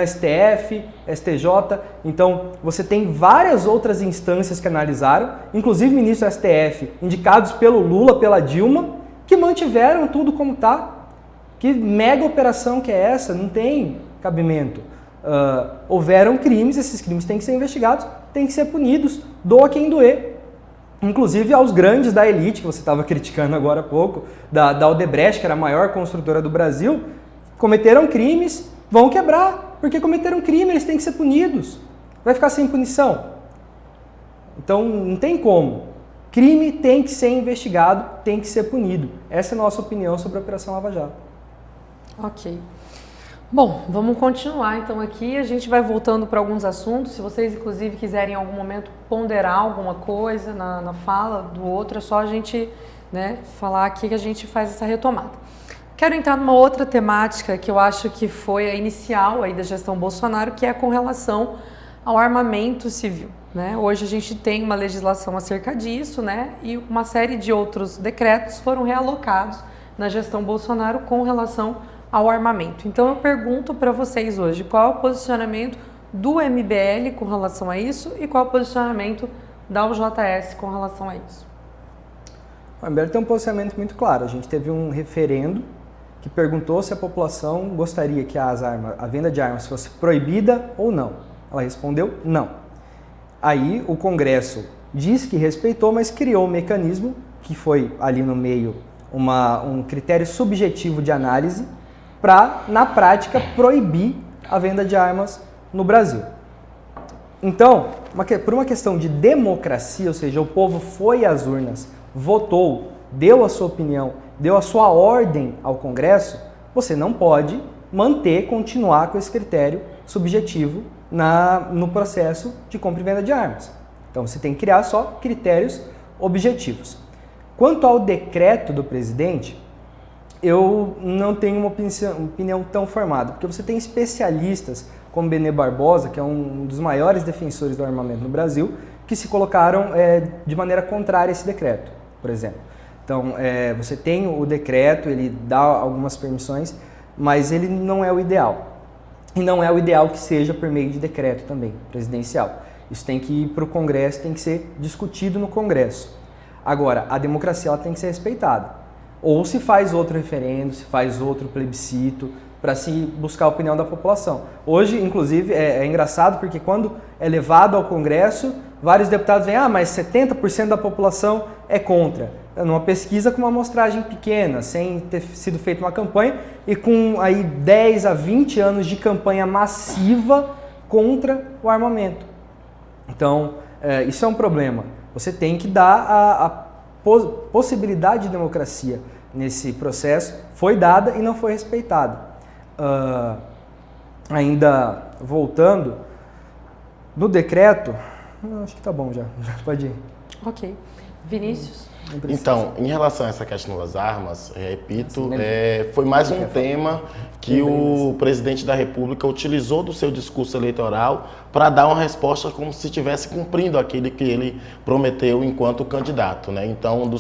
Speaker 2: STF, STJ. Então, você tem várias outras instâncias que analisaram, inclusive ministros do STF, indicados pelo Lula, pela Dilma, que mantiveram tudo como está. Que mega operação que é essa? Não tem cabimento. Houveram crimes, esses crimes têm que ser investigados, têm que ser punidos, doa quem doer. Inclusive aos grandes da elite, que você estava criticando agora há pouco, da Odebrecht, que era a maior construtora do Brasil, cometeram crimes, vão quebrar, porque cometeram crime, eles têm que ser punidos. Vai ficar sem punição? Então não tem como. Crime tem que ser investigado, tem que ser punido. Essa é a nossa opinião sobre a Operação Lava Jato.
Speaker 1: Ok. Bom, vamos continuar então aqui, a gente vai voltando para alguns assuntos, se vocês inclusive quiserem em algum momento ponderar alguma coisa na fala do outro, é só a gente falar aqui que a gente faz essa retomada. Quero entrar numa outra temática que eu acho que foi a inicial aí da gestão Bolsonaro, que é com relação ao armamento civil. Hoje a gente tem uma legislação acerca disso, e uma série de outros decretos foram realocados na gestão Bolsonaro com relação ao armamento. Então eu pergunto para vocês hoje, qual é o posicionamento do MBL com relação a isso e qual é o posicionamento da UJS com relação a isso?
Speaker 2: O MBL tem um posicionamento muito claro. A gente teve um referendo que perguntou se a população gostaria que a venda de armas fosse proibida ou não. Ela respondeu não. Aí o Congresso Diz que respeitou, mas criou um mecanismo, que foi ali no meio um critério subjetivo de análise, para, na prática, proibir a venda de armas no Brasil. Então, por uma questão de democracia, ou seja, o povo foi às urnas, votou, deu a sua opinião, deu a sua ordem ao Congresso, você não pode continuar com esse critério subjetivo no processo de compra e venda de armas. Então, você tem que criar só critérios objetivos. Quanto ao decreto do presidente, eu não tenho uma opinião tão formada, porque você tem especialistas como Benê Barbosa, que é um dos maiores defensores do armamento no Brasil, que se colocaram de maneira contrária a esse decreto, por exemplo. Então, você tem o decreto, ele dá algumas permissões, mas ele não é o ideal. E não é o ideal que seja por meio de decreto também, presidencial. Isso tem que ir para o Congresso, tem que ser discutido no Congresso. Agora, a democracia ela tem que ser respeitada. Ou se faz outro referendo, se faz outro plebiscito, para se buscar a opinião da população. Hoje, inclusive, é engraçado porque quando é levado ao Congresso, vários deputados dizem, mas 70% da população é contra. Numa pesquisa com uma amostragem pequena, sem ter sido feita uma campanha, e com aí 10 a 20 anos de campanha massiva contra o armamento. Então, isso é um problema. Você tem que dar a possibilidade de democracia nesse processo. Foi dada e não foi respeitada. Ainda voltando, no decreto, acho que tá bom já, pode ir.
Speaker 1: Ok. Vinícius?
Speaker 3: Então, em relação a essa questão das armas, repito, foi mais um tema que o presidente da República utilizou do seu discurso eleitoral para dar uma resposta como se estivesse cumprindo aquilo que ele prometeu enquanto candidato, né? Então, uma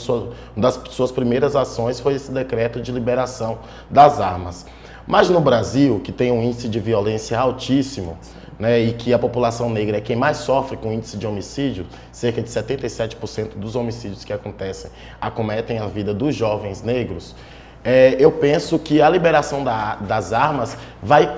Speaker 3: das suas primeiras ações foi esse decreto de liberação das armas. Mas no Brasil, que tem um índice de violência altíssimo, né, e que a população negra é quem mais sofre com o índice de homicídio, cerca de 77% dos homicídios que acometem a vida dos jovens negros, eu penso que a liberação das armas vai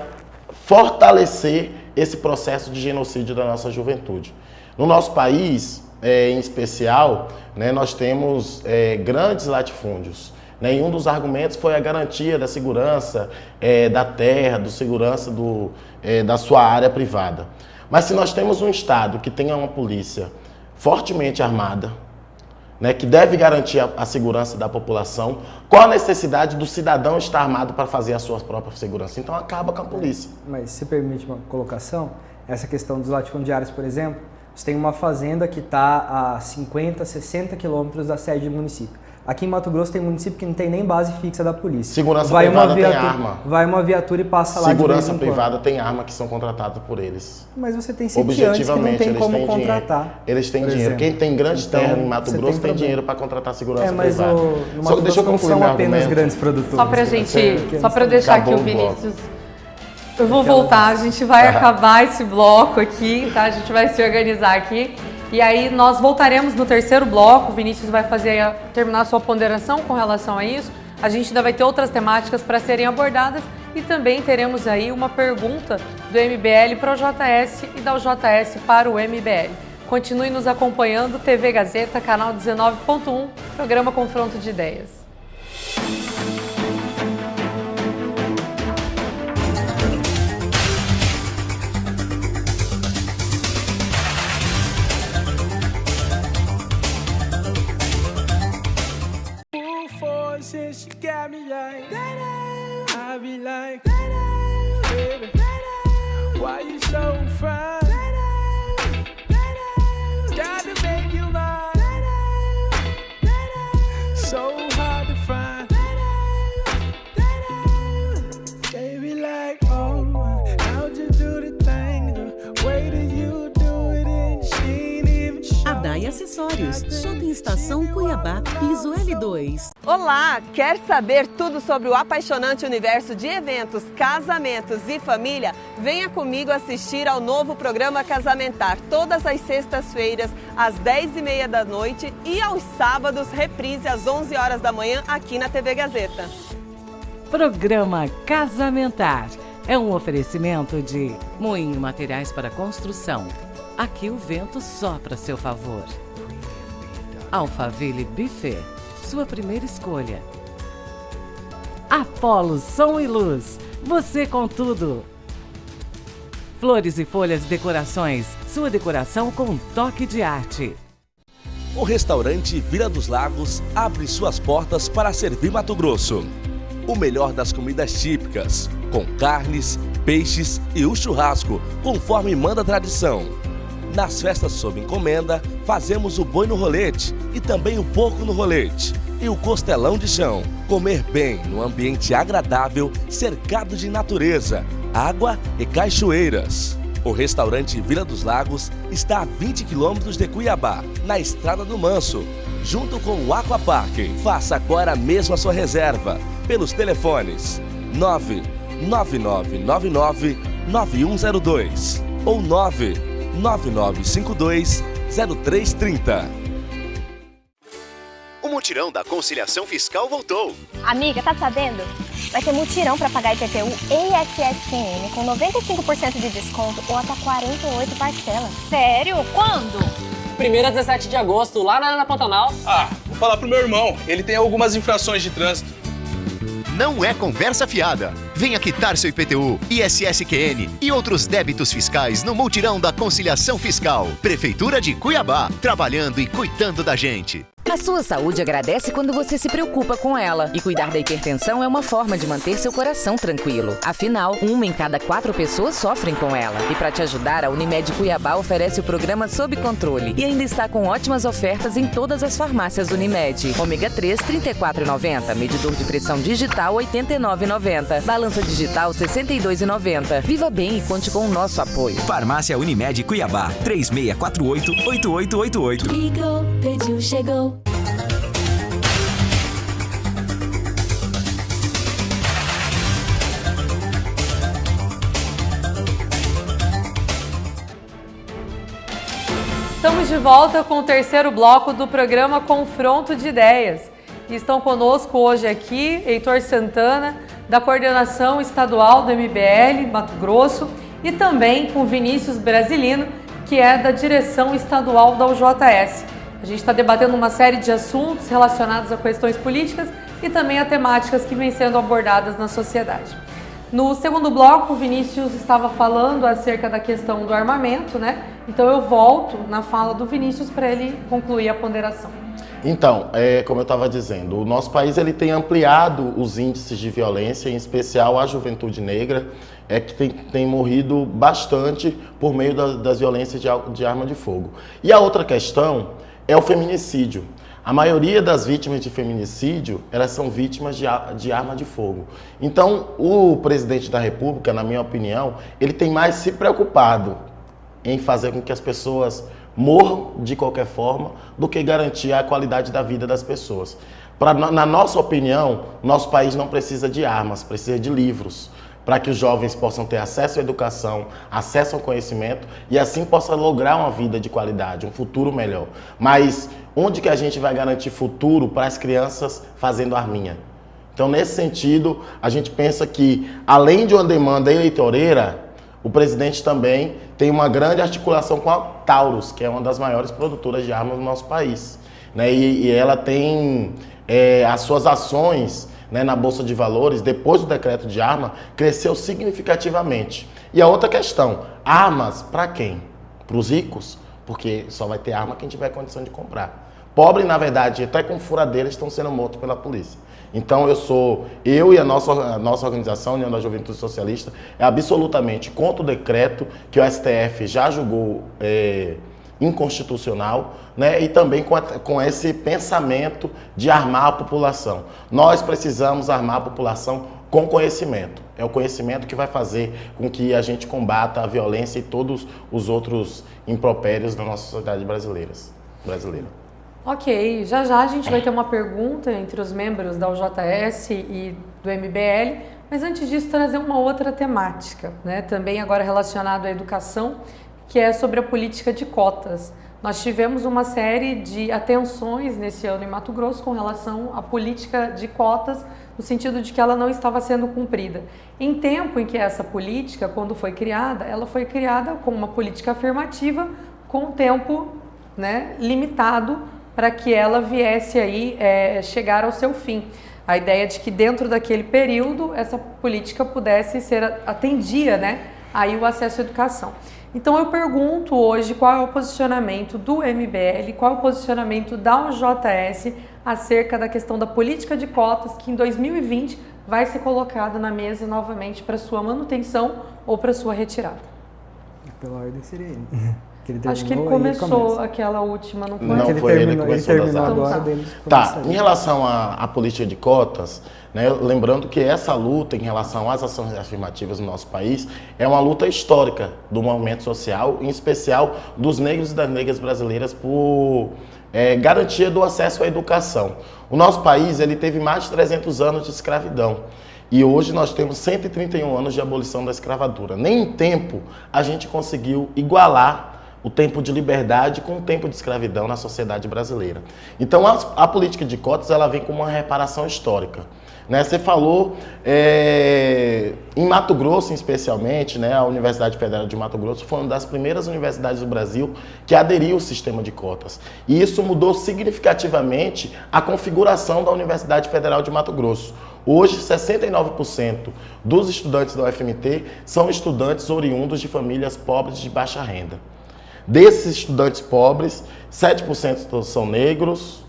Speaker 3: fortalecer esse processo de genocídio da nossa juventude. No nosso país, em especial, né, nós temos grandes latifúndios. E um dos argumentos foi a garantia da segurança da terra, da segurança da sua área privada. Mas se nós temos um Estado que tenha uma polícia fortemente armada, né, que deve garantir a segurança da população, qual a necessidade do cidadão estar armado para fazer a sua própria segurança? Então acaba com a polícia.
Speaker 2: Mas se permite uma colocação, essa questão dos latifundiários, por exemplo, você tem uma fazenda que está a 50, 60 quilômetros da sede do município. Aqui em Mato Grosso tem município que não tem nem base fixa da polícia.
Speaker 3: Segurança privada tem arma.
Speaker 2: Vai uma viatura e passa lá de vez em
Speaker 3: Segurança privada tem arma que são contratadas por eles.
Speaker 2: Mas você tem sitiantes que não tem como contratar.
Speaker 3: Eles têm dinheiro. Quem tem grande terra em Mato Grosso tem dinheiro para contratar segurança privada. Só deixa eu concluir meu
Speaker 2: apenas
Speaker 3: argumento.
Speaker 2: Grandes produtores.
Speaker 1: Só para deixar aqui o Vinícius. Eu vou voltar, a gente vai acabar esse bloco aqui, tá? A gente vai se organizar aqui. E aí nós voltaremos no terceiro bloco, o Vinícius vai terminar a sua ponderação com relação a isso. A gente ainda vai ter outras temáticas para serem abordadas e também teremos aí uma pergunta do MBL para o JS e da JS para o MBL. Continue nos acompanhando, TV Gazeta, canal 19.1, programa Confronto de Ideias.
Speaker 8: Since you got me like I be like baby, why you so fine? Gotta make you mine. So hard to find. Baby like how'd you do the thing? The way that you do it and she ain't even show.
Speaker 15: Adai Acessórios, Shopping Estação Cuiabá, piso L2.
Speaker 5: Olá! Quer saber tudo sobre o apaixonante universo de eventos, casamentos e família? Venha comigo assistir ao novo programa Casamentar, todas as sextas-feiras, às 10h30 da noite e aos sábados, reprise às 11 horas da manhã, aqui na TV Gazeta.
Speaker 4: Programa Casamentar é um oferecimento de Moinho Materiais para Construção. Aqui o vento sopra a seu favor. Alphaville Buffet, sua primeira escolha. Apolo Som e Luz, você com tudo. Flores e Folhas Decorações, sua decoração com um toque de arte.
Speaker 6: O restaurante Vila dos Lagos abre suas portas para servir Mato Grosso. O melhor das comidas típicas, com carnes, peixes e o churrasco, conforme manda a tradição. Nas festas sob encomenda, fazemos o boi no rolete e também o porco no rolete. E o costelão de chão. Comer bem num ambiente agradável, cercado de natureza, água e cachoeiras. O restaurante Vila dos Lagos está a 20 quilômetros de Cuiabá, na Estrada do Manso, junto com o Aquapark. Faça agora mesmo a sua reserva pelos telefones 99999-9102 ou 99952-0330.
Speaker 11: O mutirão da conciliação fiscal voltou.
Speaker 7: Amiga, tá sabendo? Vai ter mutirão para pagar IPTU e ISS-QN com 95% de desconto ou até 48 parcelas.
Speaker 9: Sério? Quando? 1º a 17 de agosto, lá na Arena Pantanal.
Speaker 10: Ah, vou falar pro meu irmão. Ele tem algumas infrações de trânsito.
Speaker 11: Não é conversa fiada. Venha quitar seu IPTU, ISS-QN e outros débitos fiscais no mutirão da conciliação fiscal. Prefeitura de Cuiabá, trabalhando e cuidando da gente.
Speaker 12: A sua saúde agradece quando você se preocupa com ela. E cuidar da hipertensão é uma forma de manter seu coração tranquilo. Afinal, 1 em cada 4 pessoas sofrem com ela. E para te ajudar, a Unimed Cuiabá oferece o programa Sob Controle. E ainda está com ótimas ofertas em todas as farmácias Unimed. Ômega 3, R$ 34,90. Medidor de pressão digital, R$ 89,90. Balança digital, R$ 62,90. Viva bem e conte com o nosso apoio.
Speaker 13: Farmácia Unimed Cuiabá, 3648-8888.
Speaker 14: Ligou, pediu, chegou.
Speaker 1: Estamos de volta com o terceiro bloco do programa Confronto de Ideias. E estão conosco hoje aqui Heitor Santana, da Coordenação Estadual do MBL Mato Grosso, e também com Vinícius Brasilino, que é da Direção Estadual da UJS. A gente está debatendo uma série de assuntos relacionados a questões políticas e também a temáticas que vêm sendo abordadas na sociedade. No segundo bloco, o Vinícius estava falando acerca da questão do armamento, né? Então eu volto na fala do Vinícius para ele concluir a ponderação.
Speaker 3: Então, como eu estava dizendo, o nosso país ele tem ampliado os índices de violência, em especial a juventude negra, que tem morrido bastante por meio das violências de arma de fogo. E a outra questão é o feminicídio. A maioria das vítimas de feminicídio, elas são vítimas de arma de fogo. Então, o presidente da República, na minha opinião, ele tem mais se preocupado em fazer com que as pessoas morram de qualquer forma do que garantir a qualidade da vida das pessoas. Na nossa opinião, nosso país não precisa de armas, precisa de livros, para que os jovens possam ter acesso à educação, acesso ao conhecimento e assim possam lograr uma vida de qualidade, um futuro melhor. Mas onde que a gente vai garantir futuro para as crianças fazendo arminha? Então, nesse sentido, a gente pensa que, além de uma demanda eleitoreira, o presidente também tem uma grande articulação com a Taurus, que é uma das maiores produtoras de armas do nosso país, né? E ela tem as suas ações, né, na Bolsa de Valores, depois do decreto de arma, cresceu significativamente. E a outra questão, armas para quem? Para os ricos? Porque só vai ter arma quem tiver condição de comprar. Pobre, na verdade, até com furadeira, estão sendo mortos pela polícia. Então eu e a nossa organização, União da Juventude Socialista, é absolutamente contra o decreto que o STF já julgou inconstitucional, né? E também com esse pensamento de armar a população. Nós precisamos armar a população com conhecimento. É o conhecimento que vai fazer com que a gente combata a violência e todos os outros impropérios da nossa sociedade brasileira.
Speaker 1: Ok, já a gente vai ter uma pergunta entre os membros da UJS e do MBL, mas antes disso trazer uma outra temática, né? Também agora relacionado à educação, que é sobre a política de cotas. Nós tivemos uma série de atenções nesse ano em Mato Grosso com relação à política de cotas, no sentido de que ela não estava sendo cumprida. Em tempo em que essa política, quando foi criada, ela foi criada como uma política afirmativa com tempo, né, limitado para que ela viesse aí chegar ao seu fim. A ideia de que dentro daquele período essa política pudesse ser atendia, né, aí o acesso à educação. Então eu pergunto hoje qual é o posicionamento do MBL, qual é o posicionamento da UJS acerca da questão da política de cotas que em 2020 vai ser colocada na mesa novamente para sua manutenção ou para sua retirada.
Speaker 2: Pela ordem seria ele.
Speaker 1: Acho que ele começou aquela última, não foi?
Speaker 3: Não,
Speaker 2: ele
Speaker 3: foi ele que começou
Speaker 2: terminou agora.
Speaker 3: Tá, em relação à política de cotas, né, lembrando que essa luta em relação às ações afirmativas no nosso país é uma luta histórica do movimento social, em especial dos negros e das negras brasileiras por garantia do acesso à educação. O nosso país ele teve mais de 300 anos de escravidão. E hoje nós temos 131 anos de abolição da escravatura. Nem em tempo a gente conseguiu igualar o tempo de liberdade com o tempo de escravidão na sociedade brasileira. Então a política de cotas ela vem como uma reparação histórica. Né? Você falou em Mato Grosso, especialmente, né? A Universidade Federal de Mato Grosso foi uma das primeiras universidades do Brasil que aderiu ao sistema de cotas. E isso mudou significativamente a configuração da Universidade Federal de Mato Grosso. Hoje, 69% dos estudantes da UFMT são estudantes oriundos de famílias pobres de baixa renda. Desses estudantes pobres, 7% são negros,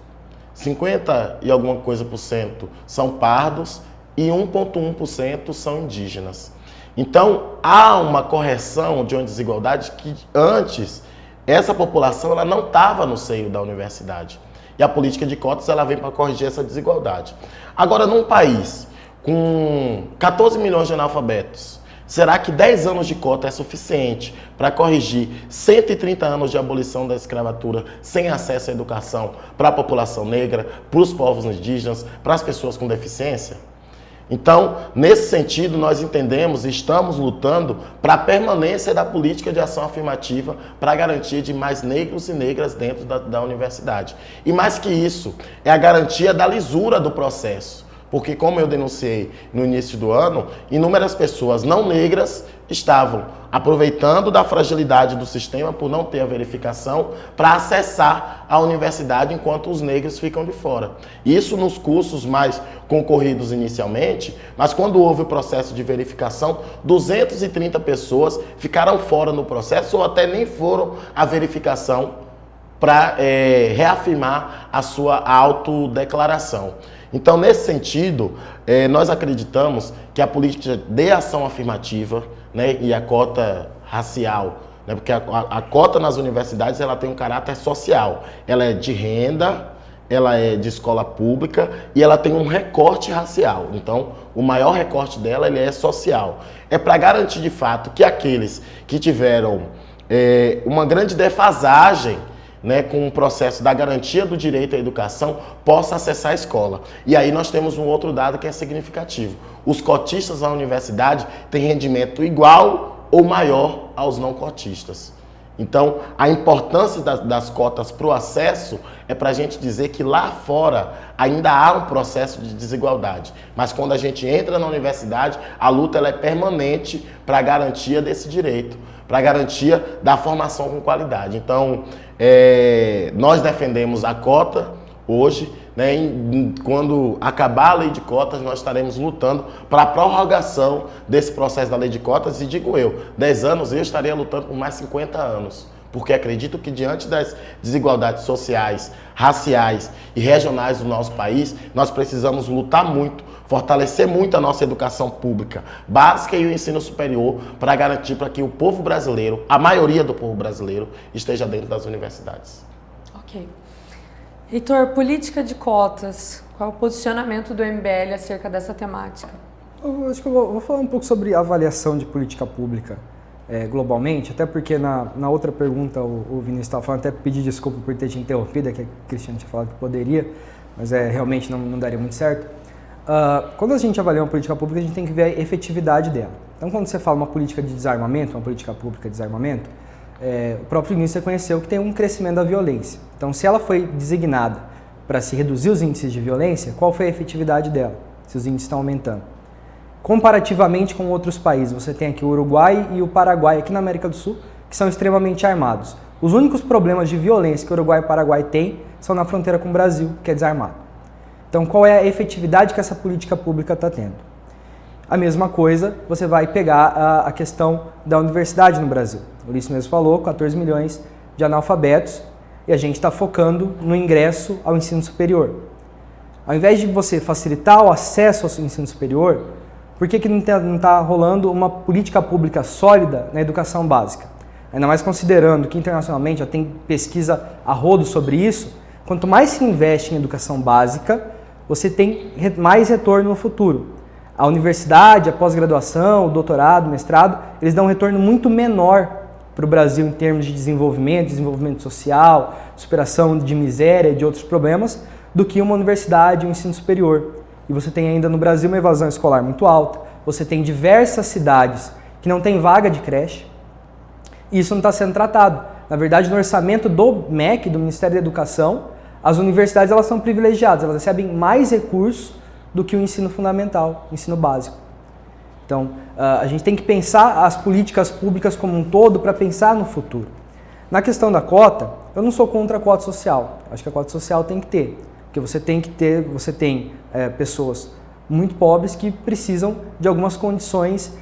Speaker 3: 50 e alguma coisa por cento são pardos e 1,1% são indígenas. Então, há uma correção de uma desigualdade que antes essa população ela não estava no seio da universidade. E a política de cotas ela vem para corrigir essa desigualdade. Agora, num país com 14 milhões de analfabetos, será que 10 anos de cota é suficiente para corrigir 130 anos de abolição da escravatura sem acesso à educação para a população negra, para os povos indígenas, para as pessoas com deficiência? Então, nesse sentido, nós entendemos e estamos lutando para a permanência da política de ação afirmativa para a garantia de mais negros e negras dentro da universidade. E mais que isso, é a garantia da lisura do processo. Porque, como eu denunciei no início do ano, inúmeras pessoas não negras estavam aproveitando da fragilidade do sistema por não ter a verificação para acessar a universidade enquanto os negros ficam de fora. Isso nos cursos mais concorridos inicialmente, mas quando houve o processo de verificação, 230 pessoas ficaram fora no processo ou até nem foram à verificação para reafirmar a sua autodeclaração. Então, nesse sentido, nós acreditamos que a política de ação afirmativa, né, e a cota racial, né, porque a cota nas universidades ela tem um caráter social. Ela é de renda, ela é de escola pública e ela tem um recorte racial. Então, o maior recorte dela ele é social. É para garantir, de fato, que aqueles que tiveram uma grande defasagem, né, com o processo da garantia do direito à educação, possa acessar a escola. E aí nós temos um outro dado que é significativo. Os cotistas da universidade têm rendimento igual ou maior aos não cotistas. Então, a importância das cotas para o acesso é para a gente dizer que lá fora ainda há um processo de desigualdade. Mas quando a gente entra na universidade, a luta ela é permanente para a garantia desse direito, para a garantia da formação com qualidade. Então, nós defendemos a cota hoje, né, quando acabar a lei de cotas, nós estaremos lutando para a prorrogação desse processo da lei de cotas e digo eu, 10 anos eu estaria lutando por mais 50 anos, porque acredito que diante das desigualdades sociais, raciais e regionais do nosso país, nós precisamos lutar muito, fortalecer muito a nossa educação pública básica e o ensino superior para garantir para que o povo brasileiro, a maioria do povo brasileiro, esteja dentro das universidades.
Speaker 1: Ok. Heitor, política de cotas, qual é o posicionamento do MBL acerca dessa temática?
Speaker 2: Eu acho que eu vou falar um pouco sobre avaliação de política pública globalmente, até porque na outra pergunta o Vinícius estava falando, até pedir desculpa por ter te interrompido, que a Cristiane tinha falado que poderia, mas realmente não daria muito certo. Quando a gente avalia uma política pública, a gente tem que ver a efetividade dela. Então, quando você fala uma política de desarmamento, uma política pública de desarmamento, o próprio Vinícius reconheceu que tem um crescimento da violência. Então, se ela foi designada para se reduzir os índices de violência, qual foi a efetividade dela? Se os índices estão aumentando. Comparativamente com outros países, você tem aqui o Uruguai e o Paraguai, aqui na América do Sul, que são extremamente armados. Os únicos problemas de violência que o Uruguai e o Paraguai têm são na fronteira com o Brasil, que é desarmado. Então, qual é a efetividade que essa política pública está tendo? A mesma coisa, você vai pegar a questão da universidade no Brasil. O Ulisses mesmo falou, 14 milhões de analfabetos, e a gente está focando no ingresso ao ensino superior. Ao invés de você facilitar o acesso ao ensino superior, por que não está rolando uma política pública sólida na educação básica? Ainda mais considerando que internacionalmente já tem pesquisa a rodo sobre isso, quanto mais se investe em educação básica, você tem mais retorno no futuro. A universidade, a pós-graduação, o doutorado, o mestrado, eles dão um retorno muito menor para o Brasil em termos de desenvolvimento social, superação de miséria e de outros problemas, do que uma universidade e um ensino superior. E você tem ainda no Brasil uma evasão escolar muito alta, você tem diversas cidades que não tem vaga de creche, e isso não está sendo tratado. Na verdade, no orçamento do MEC, do Ministério da Educação, as universidades elas são privilegiadas, elas recebem mais recursos do que o ensino fundamental, o ensino básico. Então, a gente tem que pensar as políticas públicas como um todo para pensar no futuro. Na questão da cota, eu não sou contra a cota social. Acho que a cota social tem que ter. Porque você tem pessoas muito pobres que precisam de algumas condições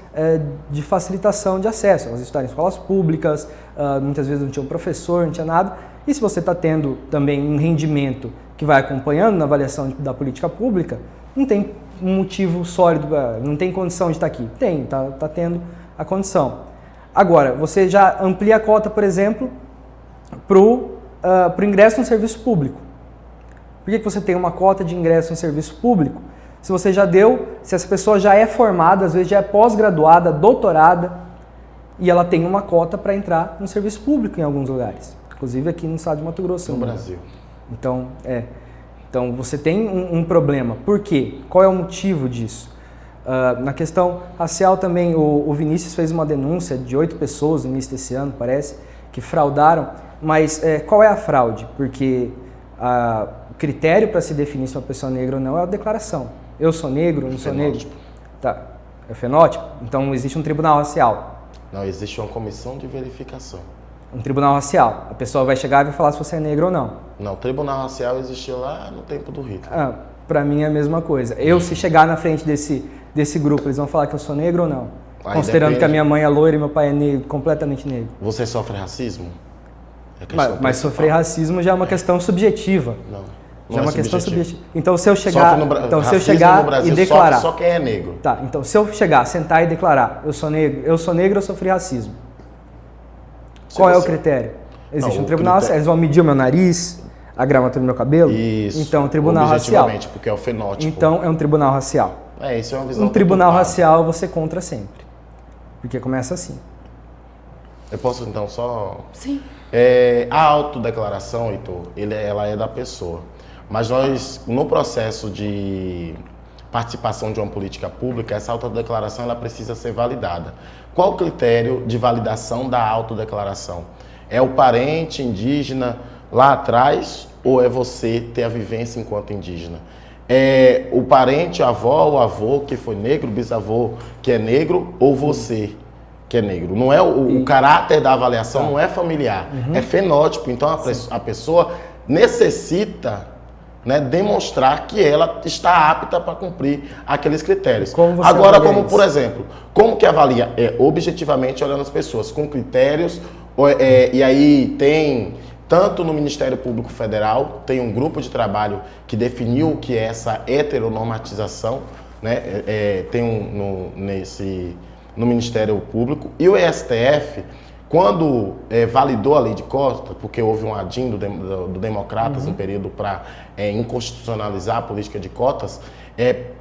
Speaker 2: de facilitação de acesso. Elas estudam em escolas públicas, muitas vezes não tinha um professor, não tinha nada. E se você está tendo também um rendimento que vai acompanhando na avaliação da política pública, não tem um motivo sólido, não tem condição de estar aqui. Tem, está tendo a condição. Agora, você já amplia a cota, por exemplo, para o ingresso no serviço público. Por que você tem uma cota de ingresso em serviço público? Se você já deu, se essa pessoa já é formada, às vezes já é pós-graduada, doutorada, e ela tem uma cota para entrar no serviço público em alguns lugares. Inclusive aqui no estado de Mato Grosso.
Speaker 3: No Brasil.
Speaker 2: Então, Então, você tem um problema. Por quê? Qual é o motivo disso? Na questão racial também, o Vinícius fez uma denúncia de 8 pessoas no início desse ano, parece, que fraudaram. Mas qual é a fraude? Porque o critério para se definir se uma pessoa é negra ou não é a declaração. Eu sou negro, não sou negro. Tá. É fenótipo? Então, existe um tribunal racial.
Speaker 3: Não, existe uma comissão de verificação.
Speaker 2: Um tribunal racial. A pessoa vai chegar e vai falar se você é negro ou não.
Speaker 3: Não, o tribunal racial existiu lá no tempo do Hitler.
Speaker 2: Para mim é a mesma coisa. Eu, se chegar na frente desse grupo, eles vão falar que eu sou negro ou não?
Speaker 3: Aí
Speaker 2: considerando
Speaker 3: depende.
Speaker 2: Que a minha mãe é loira e meu pai é negro, completamente negro.
Speaker 3: Você sofre racismo?
Speaker 2: Mas sofrer racismo já é uma questão subjetiva.
Speaker 3: Não.
Speaker 2: Já é uma questão
Speaker 3: subjetivo.
Speaker 2: subjetiva. Então, se eu chegar, se eu chegar e declarar,
Speaker 3: só quem é negro.
Speaker 2: Tá. Então, se eu chegar, sentar e declarar, eu sou negro, eu sofri racismo. Qual é o critério? Existe um tribunal racial. Eles vão medir o meu nariz, a gramatura do meu cabelo.
Speaker 3: Isso.
Speaker 2: Então, tribunal racial.
Speaker 3: Porque é o fenótipo.
Speaker 2: Então, é um tribunal racial.
Speaker 3: Isso é uma visão.
Speaker 2: Um tribunal racial você contra sempre. Porque começa assim.
Speaker 3: Eu posso então só.
Speaker 1: Sim.
Speaker 3: A autodeclaração, Heitor, ela é da pessoa. Mas nós, no processo de participação de uma política pública, essa autodeclaração ela precisa ser validada. Qual o critério de validação da autodeclaração? É o parente indígena lá atrás ou é você ter a vivência enquanto indígena? É o parente, a avó, o avô que foi negro, o bisavô que é negro ou você que é negro? Não é o caráter da avaliação não é familiar, é fenótipo. Então a pessoa necessita demonstrar que ela está apta para cumprir aqueles critérios. Agora, como por exemplo, como que avalia? Objetivamente olhando as pessoas, com critérios, e aí tem, tanto no Ministério Público Federal, tem um grupo de trabalho que definiu o que é essa heteronormatização, tem no Ministério Público, e o STF, quando validou a lei de cotas, porque houve um adin do Democratas no período para inconstitucionalizar a política de cotas,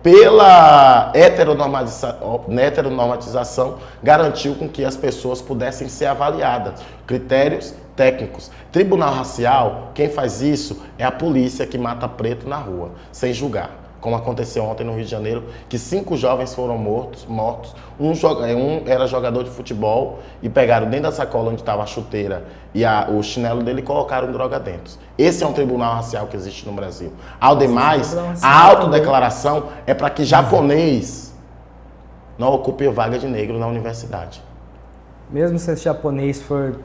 Speaker 3: pela heteronormatização, garantiu com que as pessoas pudessem ser avaliadas. Critérios técnicos. Tribunal racial, quem faz isso é a polícia que mata preto na rua, sem julgar. Como aconteceu ontem no Rio de Janeiro, que 5 jovens foram mortos. Um era jogador de futebol e pegaram dentro da sacola onde estava a chuteira e o chinelo dele e colocaram droga dentro. Esse é um tribunal racial que existe no Brasil. Ao demais, a autodeclaração é para que japonês não ocupe vaga de negro na universidade.
Speaker 2: Mesmo se esse japonês for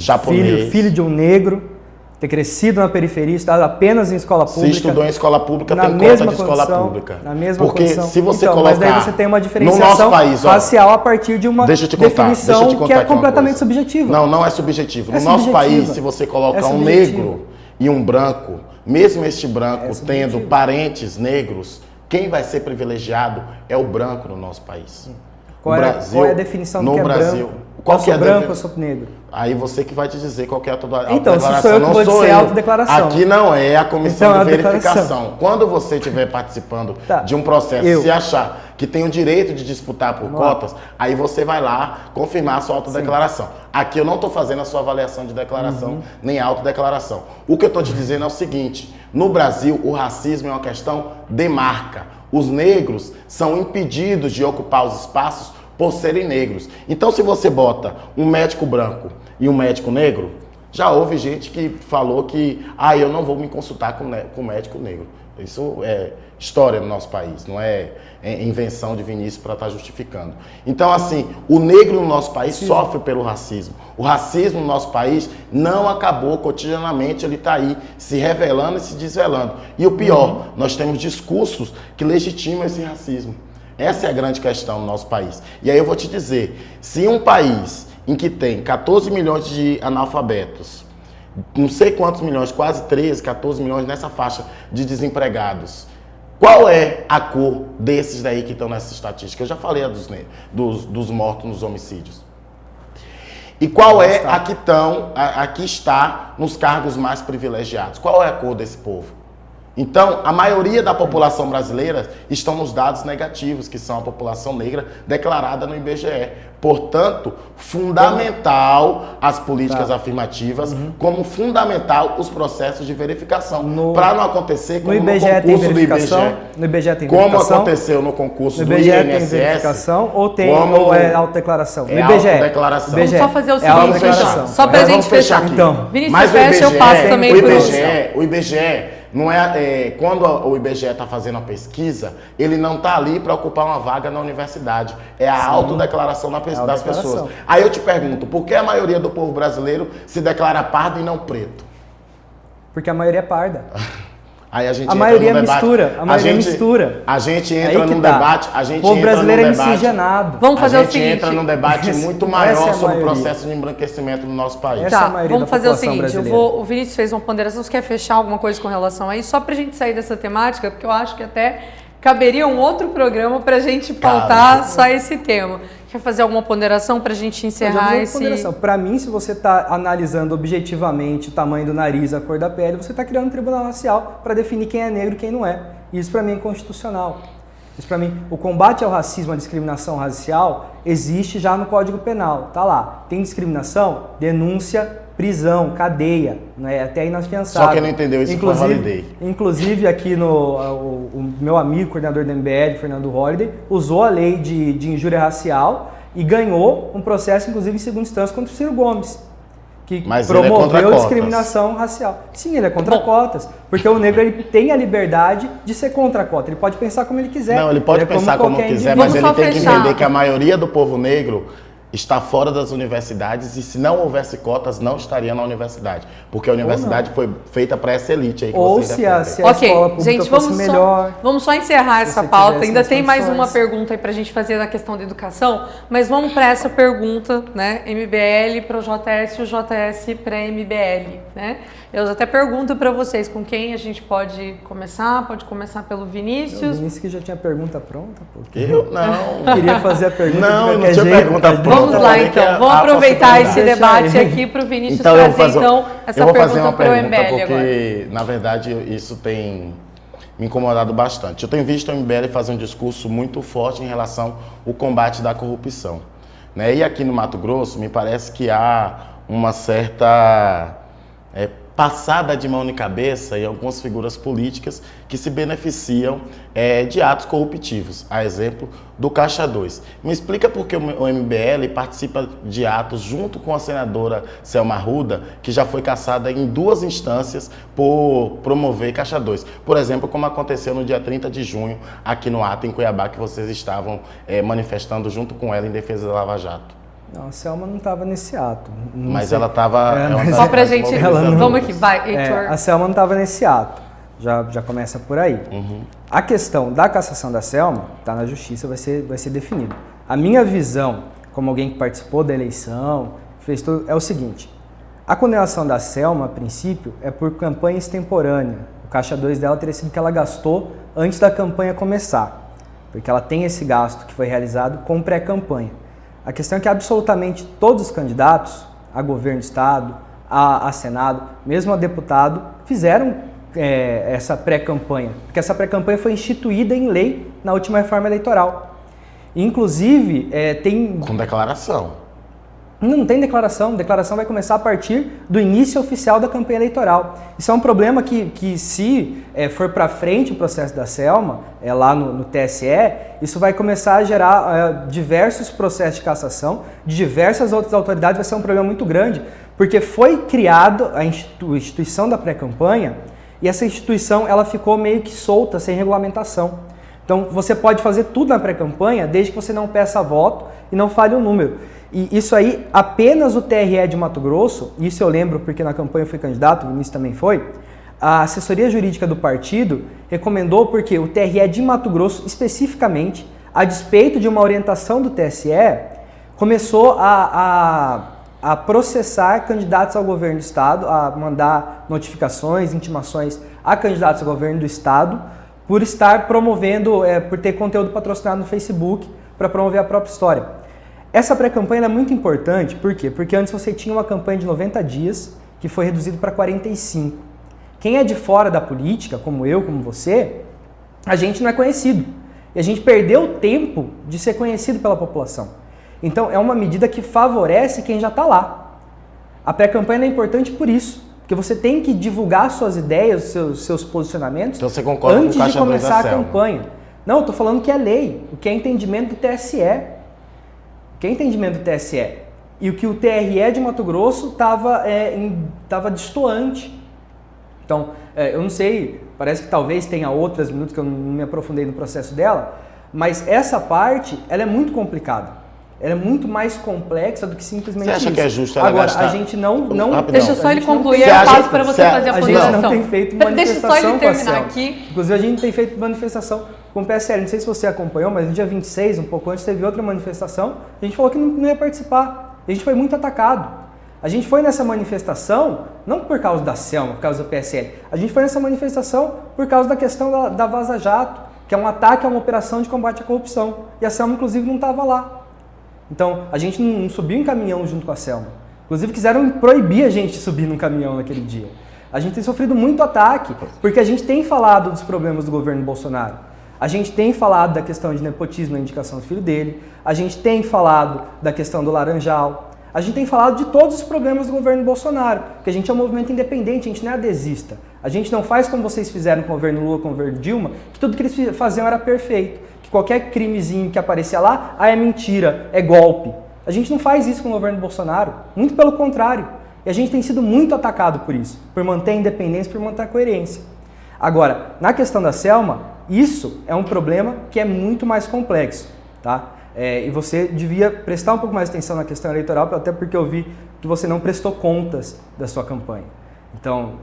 Speaker 3: japonês.
Speaker 2: Filho de um negro, ter crescido na periferia, estudado apenas em escola pública.
Speaker 3: Se estudou em escola pública,
Speaker 2: na
Speaker 3: tem
Speaker 2: mesma
Speaker 3: cota de escola
Speaker 2: condição,
Speaker 3: pública.
Speaker 2: Na mesma
Speaker 3: Porque
Speaker 2: condição.
Speaker 3: se você
Speaker 2: então,
Speaker 3: colocar
Speaker 2: mas daí você tem uma
Speaker 3: no
Speaker 2: diferenciação
Speaker 3: nosso país, ó,
Speaker 2: racial a partir de uma definição que é completamente subjetiva.
Speaker 3: Não é subjetivo. No
Speaker 2: subjetiva.
Speaker 3: nosso país, se você colocar um negro e um branco, mesmo este branco tendo parentes negros, quem vai ser privilegiado é o branco no nosso país.
Speaker 2: Qual é a definição do que é branco?
Speaker 3: Qual que é
Speaker 2: branco ou sou negro?
Speaker 3: Aí você que vai te dizer qual que é a autodeclaração.
Speaker 2: Então, se sou eu que vou dizer autodeclaração.
Speaker 3: Aqui não é a comissão
Speaker 2: então,
Speaker 3: de verificação. Quando você estiver participando de um processo, se achar que tem o direito de disputar por cotas, aí você vai lá confirmar a sua autodeclaração. Sim. Aqui eu não estou fazendo a sua avaliação de declaração, nem a autodeclaração. O que eu estou te dizendo é o seguinte, no Brasil o racismo é uma questão de marca. Os negros são impedidos de ocupar os espaços por serem negros. Então, se você bota um médico branco e um médico negro, já houve gente que falou que eu não vou me consultar com médico negro. Isso é história no nosso país, não é invenção de Vinícius para estar justificando. Então, assim, o negro no nosso país sofre pelo racismo. O racismo no nosso país não acabou cotidianamente, ele está aí se revelando e se desvelando. E o pior, nós temos discursos que legitimam esse racismo. Essa é a grande questão no nosso país. E aí eu vou te dizer, se um país em que tem 14 milhões de analfabetos, não sei quantos milhões, quase 13, 14 milhões nessa faixa de desempregados, qual é a cor desses daí que estão nessa estatística? Eu já falei dos mortos nos homicídios. E qual é a que está nos cargos mais privilegiados? Qual é a cor desse povo? Então, a maioria da população brasileira estão nos dados negativos, que são a população negra declarada no IBGE. Portanto, fundamental as políticas afirmativas, como fundamental os processos de verificação. Para não acontecer como no concurso do IBGE.
Speaker 2: No IBGE tem verificação.
Speaker 3: Como aconteceu no concurso do INSS.
Speaker 2: Tem verificação ou é autodeclaração? No IBGE.
Speaker 3: Autodeclaração.
Speaker 1: Vamos só fazer o seguinte, então, só para a gente fechar aqui. Então, Vinícius, fecha, eu passo também por
Speaker 3: o IBGE não é, quando o IBGE está fazendo a pesquisa, ele não está ali para ocupar uma vaga na universidade. É a autodeclaração das pessoas. Aí eu te pergunto, por que a maioria do povo brasileiro se declara pardo e não preto?
Speaker 2: Porque a maioria é parda.
Speaker 3: Aí a gente
Speaker 2: maioria mistura. A maioria mistura.
Speaker 3: A gente entra num debate.
Speaker 2: O povo brasileiro é miscigenado.
Speaker 1: Vamos fazer o seguinte.
Speaker 3: A gente entra num debate muito maior sobre o processo de embranquecimento no nosso país.
Speaker 1: Vamos fazer o seguinte. O Vinícius fez uma ponderação. Você quer fechar alguma coisa com relação a isso? Só pra gente sair dessa temática, porque eu acho que até caberia um outro programa pra gente pautar só esse tema. Quer fazer alguma ponderação para a gente encerrar esse...
Speaker 2: Para mim, se você está analisando objetivamente o tamanho do nariz, a cor da pele, você está criando um tribunal racial para definir quem é negro e quem não é. Isso para mim é inconstitucional. Isso para mim, o combate ao racismo, à discriminação racial, existe já no Código Penal. Tá lá. Tem discriminação? Denúncia, prisão, cadeia, né? Até inafiançável.
Speaker 3: Só quem não entendeu isso, eu validei.
Speaker 2: Inclusive aqui o meu amigo, coordenador do MBL, Fernando Holliday, usou a lei de injúria racial e ganhou um processo, inclusive em segunda instância, contra o Ciro Gomes, que promoveu discriminação racial. Sim, ele é contra cotas, porque o negro ele tem a liberdade de ser contra a cota. Ele pode pensar como ele quiser.
Speaker 3: Não, ele pode pensar como quiser, mas ele tem que entender que a maioria do povo negro está fora das universidades e se não houvesse cotas, não estaria na universidade. Porque a universidade foi feita para essa elite aí que
Speaker 2: ou se a escola pública fosse melhor.
Speaker 1: Vamos só encerrar essa pauta. Ainda tem mais uma pergunta aí para a gente fazer na questão da educação, mas vamos para essa pergunta, né? MBL para o JS e o JS para a MBL, né? Eu até pergunto para vocês com quem a gente pode começar. Pode começar pelo Vinícius.
Speaker 2: O Vinícius que já tinha pergunta pronta. Porque
Speaker 3: eu não.
Speaker 2: Queria fazer a pergunta.
Speaker 3: Não, não tinha pergunta pronta.
Speaker 1: Vamos lá então. Vamos aproveitar esse debate aqui para o Vinícius trazer essa pergunta para o MBL
Speaker 3: porque,
Speaker 1: agora.
Speaker 3: Na verdade, isso tem me incomodado bastante. Eu tenho visto o MBL fazer um discurso muito forte em relação ao combate da corrupção, né? E aqui no Mato Grosso, me parece que há uma certa passada de mão na cabeça em algumas figuras políticas que se beneficiam de atos corruptivos, a exemplo do Caixa 2. Me explica por que o MBL participa de atos junto com a senadora Selma Arruda, que já foi cassada em 2 instâncias por promover Caixa 2. Por exemplo, como aconteceu no dia 30 de junho, aqui no ato em Cuiabá, que vocês estavam manifestando junto com ela em defesa da Lava Jato.
Speaker 2: Não, a Selma não estava nesse ato.
Speaker 3: Mas ela estava...
Speaker 1: Só pra gente... Vamos aqui, vai, Heitor.
Speaker 2: A Selma não estava nesse ato. Já começa por aí. A questão da cassação da Selma está na justiça, vai ser definido. A minha visão, como alguém que participou da eleição, fez tudo, é o seguinte. A condenação da Selma, a princípio, é por campanha extemporânea. O caixa 2 dela teria sido que ela gastou antes da campanha começar. Porque ela tem esse gasto que foi realizado com pré-campanha. A questão é que absolutamente todos os candidatos a governo do estado, a Senado, mesmo a deputado, fizeram essa pré-campanha, porque essa pré-campanha foi instituída em lei na última reforma eleitoral. Inclusive, tem...
Speaker 3: Com declaração.
Speaker 2: Não tem declaração. Declaração vai começar a partir do início oficial da campanha eleitoral. Isso é um problema que se for para frente o processo da Selma, lá no TSE, isso vai começar a gerar diversos processos de cassação de diversas outras autoridades. Vai ser um problema muito grande, porque foi criada a instituição da pré-campanha e essa instituição ela ficou meio que solta, sem regulamentação. Então você pode fazer tudo na pré-campanha desde que você não peça voto e não fale o número. E isso aí, apenas o TRE de Mato Grosso, isso eu lembro porque na campanha eu fui candidato, o Vinícius também foi, a assessoria jurídica do partido recomendou porque o TRE de Mato Grosso, especificamente, a despeito de uma orientação do TSE, começou a processar candidatos ao governo do estado, a mandar notificações, intimações a candidatos ao governo do estado, por estar promovendo, por ter conteúdo patrocinado no Facebook para promover a própria história. Essa pré-campanha é muito importante, por quê? Porque antes você tinha uma campanha de 90 dias, que foi reduzido para 45. Quem é de fora da política, como eu, como você, a gente não é conhecido. E a gente perdeu o tempo de ser conhecido pela população. Então, é uma medida que favorece quem já está lá. A pré-campanha é importante por isso, porque você tem que divulgar suas ideias, seus posicionamentos,
Speaker 3: então, você concorda
Speaker 2: antes
Speaker 3: com o
Speaker 2: de começar a
Speaker 3: Selma.
Speaker 2: campanha. Não, eu estou falando que é lei, o que é entendimento do TSE. O que é entendimento do TSE? E o que o TRE de Mato Grosso estava destoante. Então, eu não sei, parece que talvez tenha outras minutos que eu não me aprofundei no processo dela, mas essa parte, ela é muito complicada. Ela é muito mais complexa do que simplesmente
Speaker 3: isso. Você acha que é justo
Speaker 2: ela
Speaker 3: agora,
Speaker 2: gastar... a gente não...
Speaker 1: Deixa só ele concluir, aí eu passo para você fazer a fundamentação.
Speaker 2: A gente não tem feito manifestação.
Speaker 1: Deixa só ele terminar aqui.
Speaker 2: Inclusive, a gente não tem feito manifestação com o PSL. Não sei se você acompanhou, mas no dia 26, um pouco antes, teve outra manifestação. A gente falou que não ia participar. A gente foi muito atacado. A gente foi nessa manifestação, não por causa da Selma, por causa do PSL. A gente foi nessa manifestação por causa da questão da Vaza Jato, que é um ataque a uma operação de combate à corrupção. E a Selma, inclusive, não estava lá. Então, a gente não subiu em caminhão junto com a Selma. Inclusive, quiseram proibir a gente de subir num caminhão naquele dia. A gente tem sofrido muito ataque, porque a gente tem falado dos problemas do governo Bolsonaro. A gente tem falado da questão de nepotismo na indicação do filho dele. A gente tem falado da questão do Laranjal. A gente tem falado de todos os problemas do governo Bolsonaro, porque a gente é um movimento independente, a gente não é adesista. A gente não faz como vocês fizeram com o governo Lula, com o governo Dilma, que tudo que eles faziam era perfeito. Que qualquer crimezinho que aparecia lá, é mentira, é golpe. A gente não faz isso com o governo Bolsonaro, muito pelo contrário. E a gente tem sido muito atacado por isso, por manter a independência, por manter a coerência. Agora, na questão da Selma, isso é um problema que é muito mais complexo, tá? E você devia prestar um pouco mais atenção na questão eleitoral, até porque eu vi que você não prestou contas da sua campanha. Então,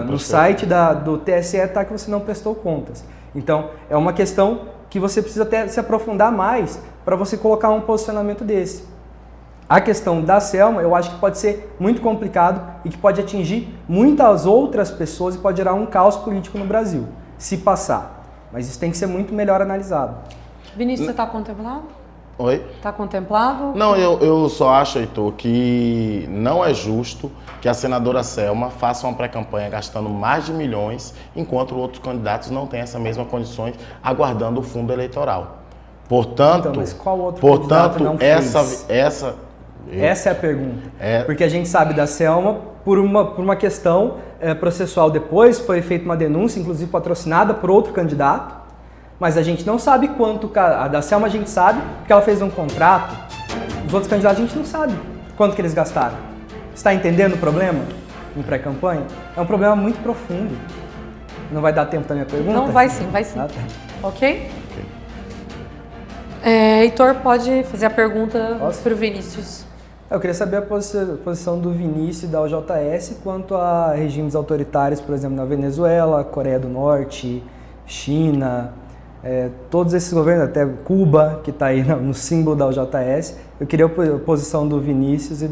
Speaker 2: no site do TSE está que você não prestou contas. Então, é uma questão que você precisa até se aprofundar mais para você colocar um posicionamento desse. A questão da Selma, eu acho que pode ser muito complicado e que pode atingir muitas outras pessoas e pode gerar um caos político no Brasil, se passar. Mas isso tem que ser muito melhor analisado.
Speaker 1: Vinícius, você está contemplado?
Speaker 3: Oi?
Speaker 1: Está contemplado?
Speaker 3: Não, eu só acho, Heitor, que não é justo que a senadora Selma faça uma pré-campanha gastando mais de milhões, enquanto outros candidatos não têm essas mesmas condições, aguardando o fundo eleitoral. Portanto,
Speaker 2: então, mas qual outro candidato não fez? Essa é a pergunta. Porque a gente sabe da Selma por uma questão processual depois, foi feita uma denúncia, inclusive patrocinada por outro candidato, mas a gente não sabe quanto. A da Selma a gente sabe, porque ela fez um contrato. Os outros candidatos a gente não sabe quanto que eles gastaram. Está entendendo o problema em pré-campanha? É um problema muito profundo. Não vai dar tempo da minha pergunta?
Speaker 1: Não, vai sim, vai sim. Tá. Ok? Heitor, pode fazer a pergunta para o Vinícius.
Speaker 2: Eu queria saber a posição do Vinícius e da OJS quanto a regimes autoritários, por exemplo, na Venezuela, Coreia do Norte, China, todos esses governos, até Cuba, que está aí no símbolo da OJS. Eu queria a posição do Vinícius e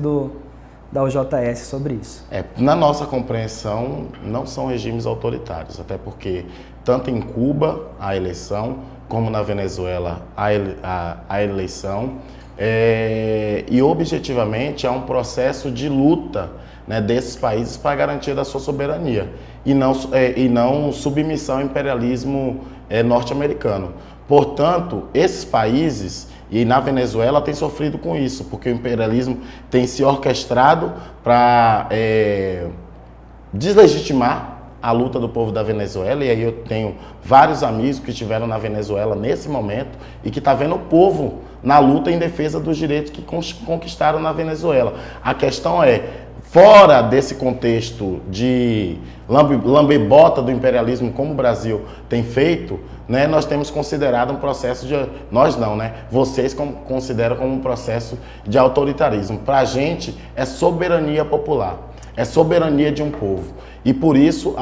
Speaker 2: da OJS sobre isso.
Speaker 3: Na nossa compreensão, não são regimes autoritários, até porque tanto em Cuba a eleição, como na Venezuela a eleição, e objetivamente há um processo de luta, né, desses países para a garantia da sua soberania e não submissão ao imperialismo norte-americano. Portanto, esses países, e na Venezuela tem sofrido com isso, porque o imperialismo tem se orquestrado para deslegitimar a luta do povo da Venezuela, e aí eu tenho vários amigos que estiveram na Venezuela nesse momento e que estão vendo o povo na luta em defesa dos direitos que conquistaram na Venezuela. A questão fora desse contexto de lambebota do imperialismo como o Brasil tem feito, né, nós temos considerado um processo de... Nós não, né? Vocês consideram como um processo de autoritarismo. Para a gente é soberania popular, é soberania de um povo. E por isso,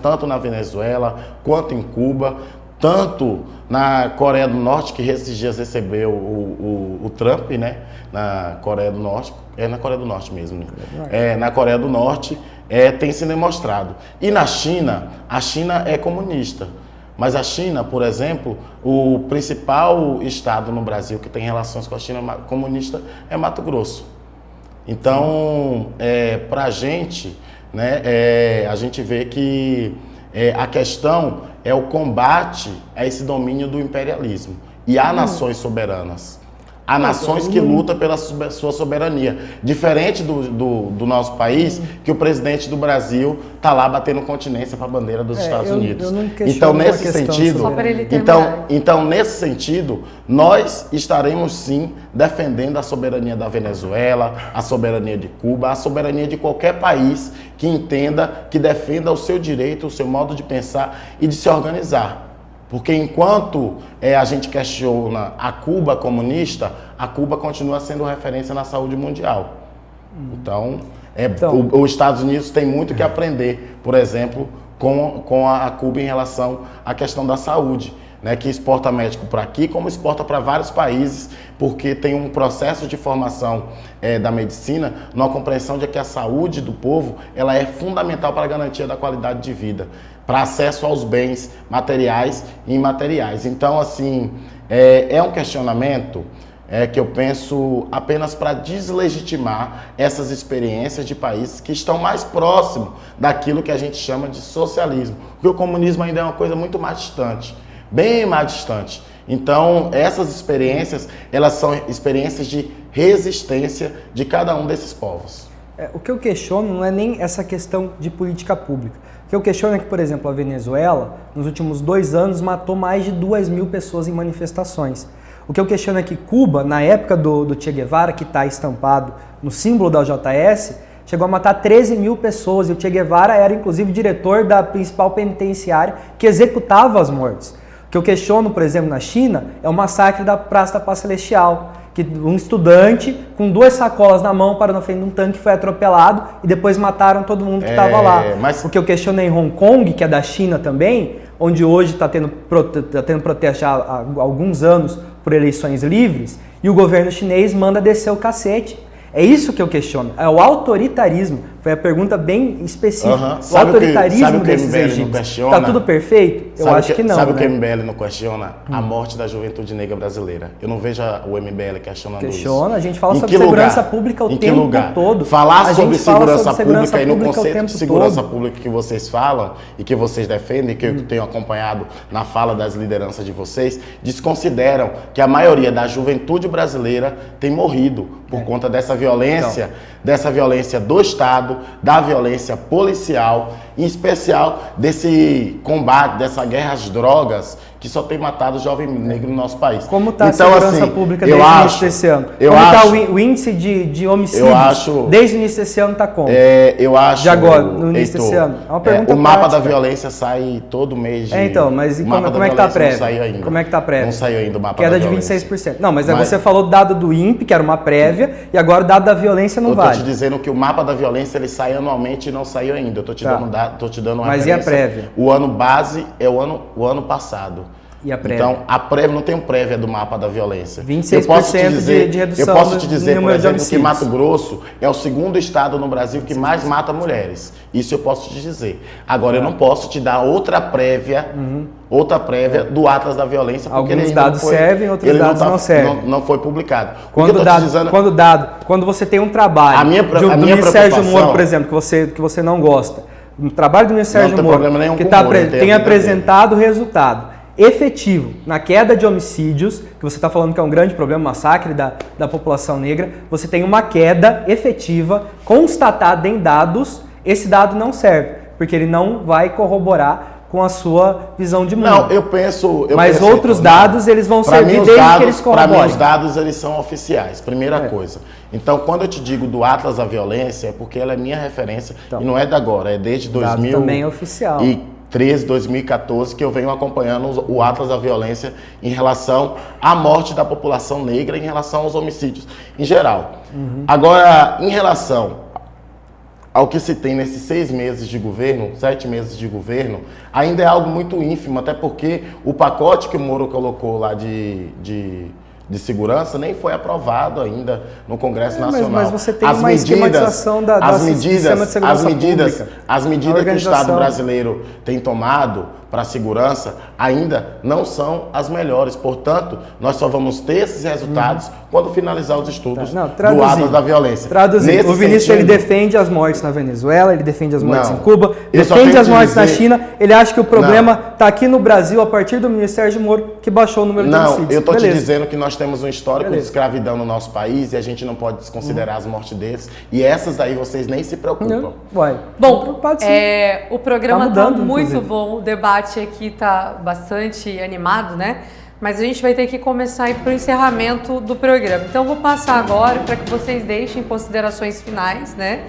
Speaker 3: tanto na Venezuela quanto em Cuba, tanto na Coreia do Norte, que esses dias recebeu o Trump, né? Na Coreia do Norte, na Coreia do Norte mesmo, né? Na Coreia do Norte tem se demonstrado. E na China, a China é comunista. Mas a China, por exemplo, o principal estado no Brasil que tem relações com a China comunista é Mato Grosso. Então, para a gente, né, a gente vê que a questão é o combate a esse domínio do imperialismo. E há nações soberanas. Há nações que lutam pela sua soberania. Diferente do nosso país, que o presidente do Brasil está lá batendo continência para a bandeira dos Estados Unidos. Então, nesse sentido, nós estaremos sim defendendo a soberania da Venezuela, a soberania de Cuba, a soberania de qualquer país que entenda, que defenda o seu direito, o seu modo de pensar e de se organizar. Porque enquanto a gente questiona a Cuba comunista, a Cuba continua sendo referência na saúde mundial. Então, os Estados Unidos tem muito que aprender, por exemplo, com a Cuba em relação à questão da saúde, né, que exporta médico para aqui, como exporta para vários países, porque tem um processo de formação da medicina, numa compreensão de que a saúde do povo ela é fundamental para a garantia da qualidade de vida, para acesso aos bens materiais e imateriais. Então, assim, é um questionamento que eu penso apenas para deslegitimar essas experiências de países que estão mais próximos daquilo que a gente chama de socialismo, porque o comunismo ainda é uma coisa muito mais distante, bem mais distante. Então, essas experiências, elas são experiências de resistência de cada um desses povos.
Speaker 2: O que eu questiono não é nem essa questão de política pública. O que eu questiono é que, por exemplo, a Venezuela, nos últimos 2 anos, matou mais de 2.000 pessoas em manifestações. O que eu questiono é que Cuba, na época do Che Guevara, que está estampado no símbolo da OJS, chegou a matar 13.000 pessoas, e o Che Guevara era, inclusive, diretor da principal penitenciária que executava as mortes. O que eu questiono, por exemplo, na China, é o massacre da Praça da Paz Celestial, que um estudante com 2 sacolas na mão parou na frente de um tanque, foi atropelado e depois mataram todo mundo que estava lá. O que eu questionei em Hong Kong, que é da China também, onde hoje está tendo protesto já há alguns anos por eleições livres, e o governo chinês manda descer o cacete. É isso que eu questiono, é o autoritarismo. Foi a pergunta bem específica. O autoritarismo desses regimes. Está tudo perfeito? Eu acho que não.
Speaker 3: Sabe o que o MBL não questiona? A morte da juventude negra brasileira. Eu não vejo o MBL questionando isso.
Speaker 2: Questiona, a gente fala sobre segurança pública o tempo todo.
Speaker 3: Falar sobre segurança pública e no conceito de segurança pública que vocês falam e que vocês defendem, que eu tenho acompanhado na fala das lideranças de vocês, desconsideram que a maioria da juventude brasileira tem morrido por conta dessa violência, do Estado, da violência policial, em especial desse combate, dessa guerra às drogas que só tem matado jovem negro no nosso país.
Speaker 2: Como está
Speaker 3: então,
Speaker 2: a segurança
Speaker 3: assim,
Speaker 2: pública desde o início desse ano? Como está o índice de homicídios desde o início desse ano está como?
Speaker 3: Eu acho...
Speaker 2: De agora, no início desse ano? É uma pergunta
Speaker 3: o mapa
Speaker 2: prática.
Speaker 3: da violência sai todo mês de...
Speaker 2: Então, mas e como é que está a prévia?
Speaker 3: Não saiu ainda.
Speaker 2: Como é que está a prévia?
Speaker 3: Não saiu ainda o mapa
Speaker 2: Queda
Speaker 3: da violência.
Speaker 2: de 26%. Não, mas você falou do dado do INPE, que era uma prévia, e agora o dado da violência não vale.
Speaker 3: Eu estou te dizendo que o mapa da violência ele sai anualmente e não saiu ainda. Eu estou te dando dado, tô te dando uma
Speaker 2: Mas
Speaker 3: referência.
Speaker 2: E a prévia?
Speaker 3: O ano base é o ano passado.
Speaker 2: E a prévia?
Speaker 3: Então, a prévia não tem prévia do mapa da violência.
Speaker 2: 26% de redução.
Speaker 3: Eu posso te dizer, por exemplo, que Mato
Speaker 2: homicídios.
Speaker 3: Grosso é o segundo estado no Brasil que mais mata mulheres. Isso eu posso te dizer. Agora, eu não posso te dar outra prévia do Atlas da Violência, porque
Speaker 2: alguns dados servem, outros dados não servem.
Speaker 3: Não foi publicado.
Speaker 2: Quando você tem um trabalho do ministro Sérgio Moro, por exemplo, que você não gosta, um trabalho do ministro Sérgio Moro, que tem apresentado resultado efetivo na queda de homicídios, que você está falando que é um grande problema, massacre da população negra, você tem uma queda efetiva, constatada em dados, esse dado não serve, porque ele não vai corroborar com a sua visão de mundo.
Speaker 3: Não, eu penso...
Speaker 2: Mas outros dados, eles vão servir desde que eles corroborem.
Speaker 3: Para mim, os dados, eles são oficiais, primeira coisa. Então, quando eu te digo do Atlas da Violência, é porque ela é minha referência, e não é de agora, é desde 2000...
Speaker 2: também é oficial.
Speaker 3: 2014, que eu venho acompanhando o Atlas da Violência em relação à morte da população negra, em relação aos homicídios em geral. Agora, em relação ao que se tem nesses 6 meses de governo, 7 meses de governo, ainda é algo muito ínfimo, até porque o pacote que o Moro colocou lá de segurança nem foi aprovado ainda no Congresso Nacional.
Speaker 2: Mas você tem uma esquematização do sistema de segurança pública.
Speaker 3: As medidas que o Estado brasileiro tem tomado para a segurança ainda não são as melhores. Portanto, nós só vamos ter esses resultados quando finalizar os estudos do Atlas da Violência.
Speaker 2: O Vinícius ele defende as mortes na Venezuela, ele defende as mortes em Cuba, defende as mortes na China. Ele acha que o problema está aqui no Brasil a partir do ministro Sérgio Moro, que baixou o número de homicídios.
Speaker 3: Eu estou te dizendo que nós temos um histórico de escravidão no nosso país e a gente não pode desconsiderar as mortes deles. E essas daí vocês nem se preocupam.
Speaker 1: Bom, o programa está muito bom, o debate aqui está bastante animado, né? Mas a gente vai ter que começar a ir para o encerramento do programa. Então, eu vou passar agora para que vocês deixem considerações finais, né?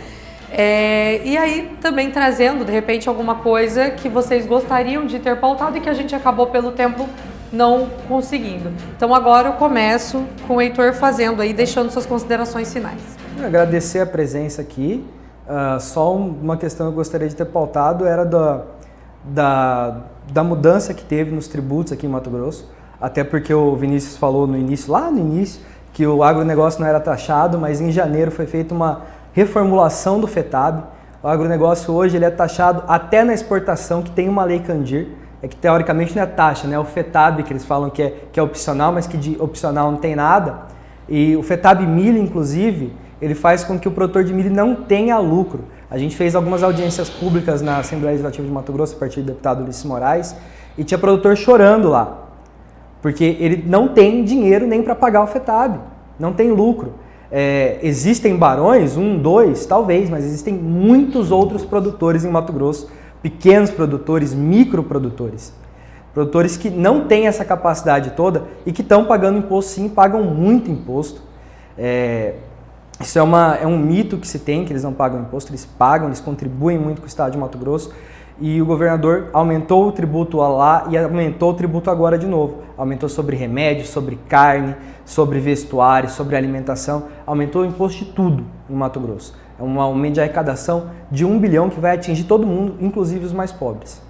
Speaker 1: E aí, também trazendo, de repente, alguma coisa que vocês gostariam de ter pautado e que a gente acabou pelo tempo não conseguindo. Então, agora eu começo com o Heitor fazendo aí, deixando suas considerações finais.
Speaker 2: Agradecer a presença aqui. Só uma questão que eu gostaria de ter pautado era da mudança que teve nos tributos aqui em Mato Grosso, até porque o Vinícius falou lá no início, que o agronegócio não era taxado, mas em janeiro foi feita uma reformulação do FETAB. O agronegócio hoje ele é taxado até na exportação, que tem uma lei Candir, que teoricamente não é taxa, né? O FETAB, que eles falam que é opcional, mas que de opcional não tem nada. E o FETAB milho, inclusive, ele faz com que o produtor de milho não tenha lucro. A gente fez algumas audiências públicas na Assembleia Legislativa de Mato Grosso, a partir do deputado Ulisses Moraes, e tinha produtor chorando lá, porque ele não tem dinheiro nem para pagar o FETAB, não tem lucro. Existem barões, 1, 2, talvez, mas existem muitos outros produtores em Mato Grosso, pequenos produtores, microprodutores, produtores que não têm essa capacidade toda e que estão pagando imposto, sim, pagam muito imposto. Isso é um mito que se tem, que eles não pagam imposto, eles pagam, eles contribuem muito com o estado de Mato Grosso. E o governador aumentou o tributo lá e aumentou o tributo agora de novo. Aumentou sobre remédio, sobre carne, sobre vestuário, sobre alimentação. Aumentou o imposto de tudo em Mato Grosso. É um aumento de arrecadação de 1 bilhão que vai atingir todo mundo, inclusive os mais pobres.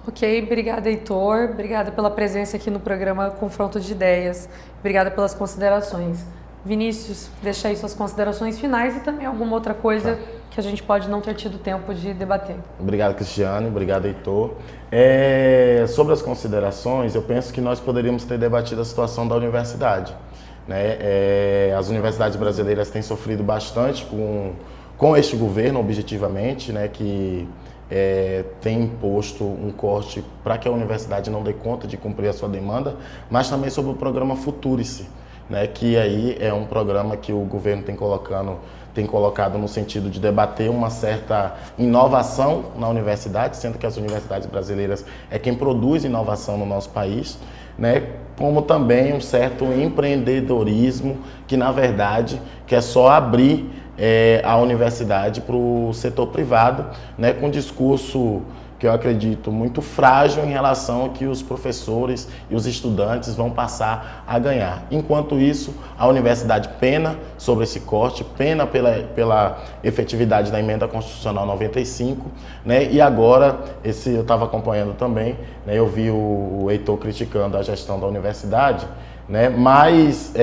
Speaker 1: Ok, obrigada, Heitor. Obrigada pela presença aqui no programa Confronto de Ideias. Obrigada pelas considerações. Vinícius, deixa aí suas considerações finais e também alguma outra coisa que a gente pode não ter tido tempo de debater.
Speaker 3: Obrigado, Cristiane. Obrigado, Heitor. Sobre as considerações, eu penso que nós poderíamos ter debatido a situação da universidade. Né? As universidades brasileiras têm sofrido bastante com este governo, objetivamente, né? Que tem imposto um corte para que a universidade não dê conta de cumprir a sua demanda, mas também sobre o programa Futurice, né, que aí é um programa que o governo tem tem colocado no sentido de debater uma certa inovação na universidade, sendo que as universidades brasileiras é quem produz inovação no nosso país, né? Como também um certo empreendedorismo que, na verdade, quer só abrir a universidade para o setor privado, né? Com discurso que eu acredito muito frágil em relação ao que os professores e os estudantes vão passar a ganhar. Enquanto isso, a universidade pena sobre esse corte, pena pela efetividade da emenda constitucional 95, né? E agora, eu estava acompanhando também, né? Eu vi o Heitor criticando a gestão da universidade, né? Mas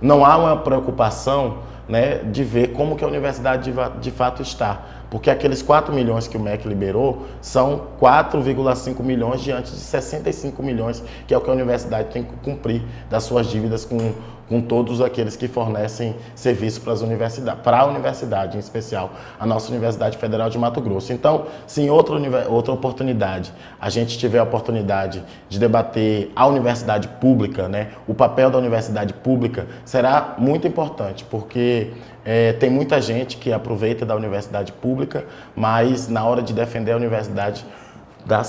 Speaker 3: não há uma preocupação, né, de ver como que a universidade de fato está. Porque aqueles 4 milhões que o MEC liberou são 4,5 milhões diante de 65 milhões, que é o que a universidade tem que cumprir das suas dívidas com todos aqueles que fornecem serviço para a universidade, em especial a nossa Universidade Federal de Mato Grosso. Então, se em outra oportunidade a gente tiver a oportunidade de debater a universidade pública, né, o papel da universidade pública, será muito importante, porque tem muita gente que aproveita da universidade pública, mas na hora de defender a universidade, dá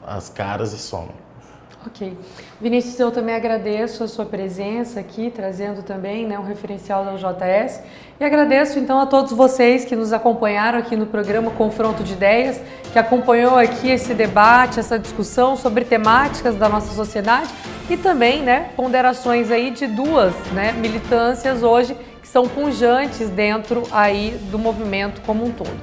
Speaker 3: as caras e some.
Speaker 1: Ok. Vinícius, eu também agradeço a sua presença aqui, trazendo também, né, um referencial da UJS. E agradeço então a todos vocês que nos acompanharam aqui no programa Confronto de Ideias, que acompanhou aqui esse debate, essa discussão sobre temáticas da nossa sociedade e também, né, ponderações aí de duas, né, militâncias hoje que são pujantes dentro aí do movimento como um todo.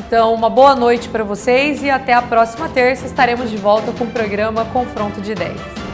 Speaker 1: Então, uma boa noite para vocês e até a próxima terça estaremos de volta com o programa Confronto de Ideias.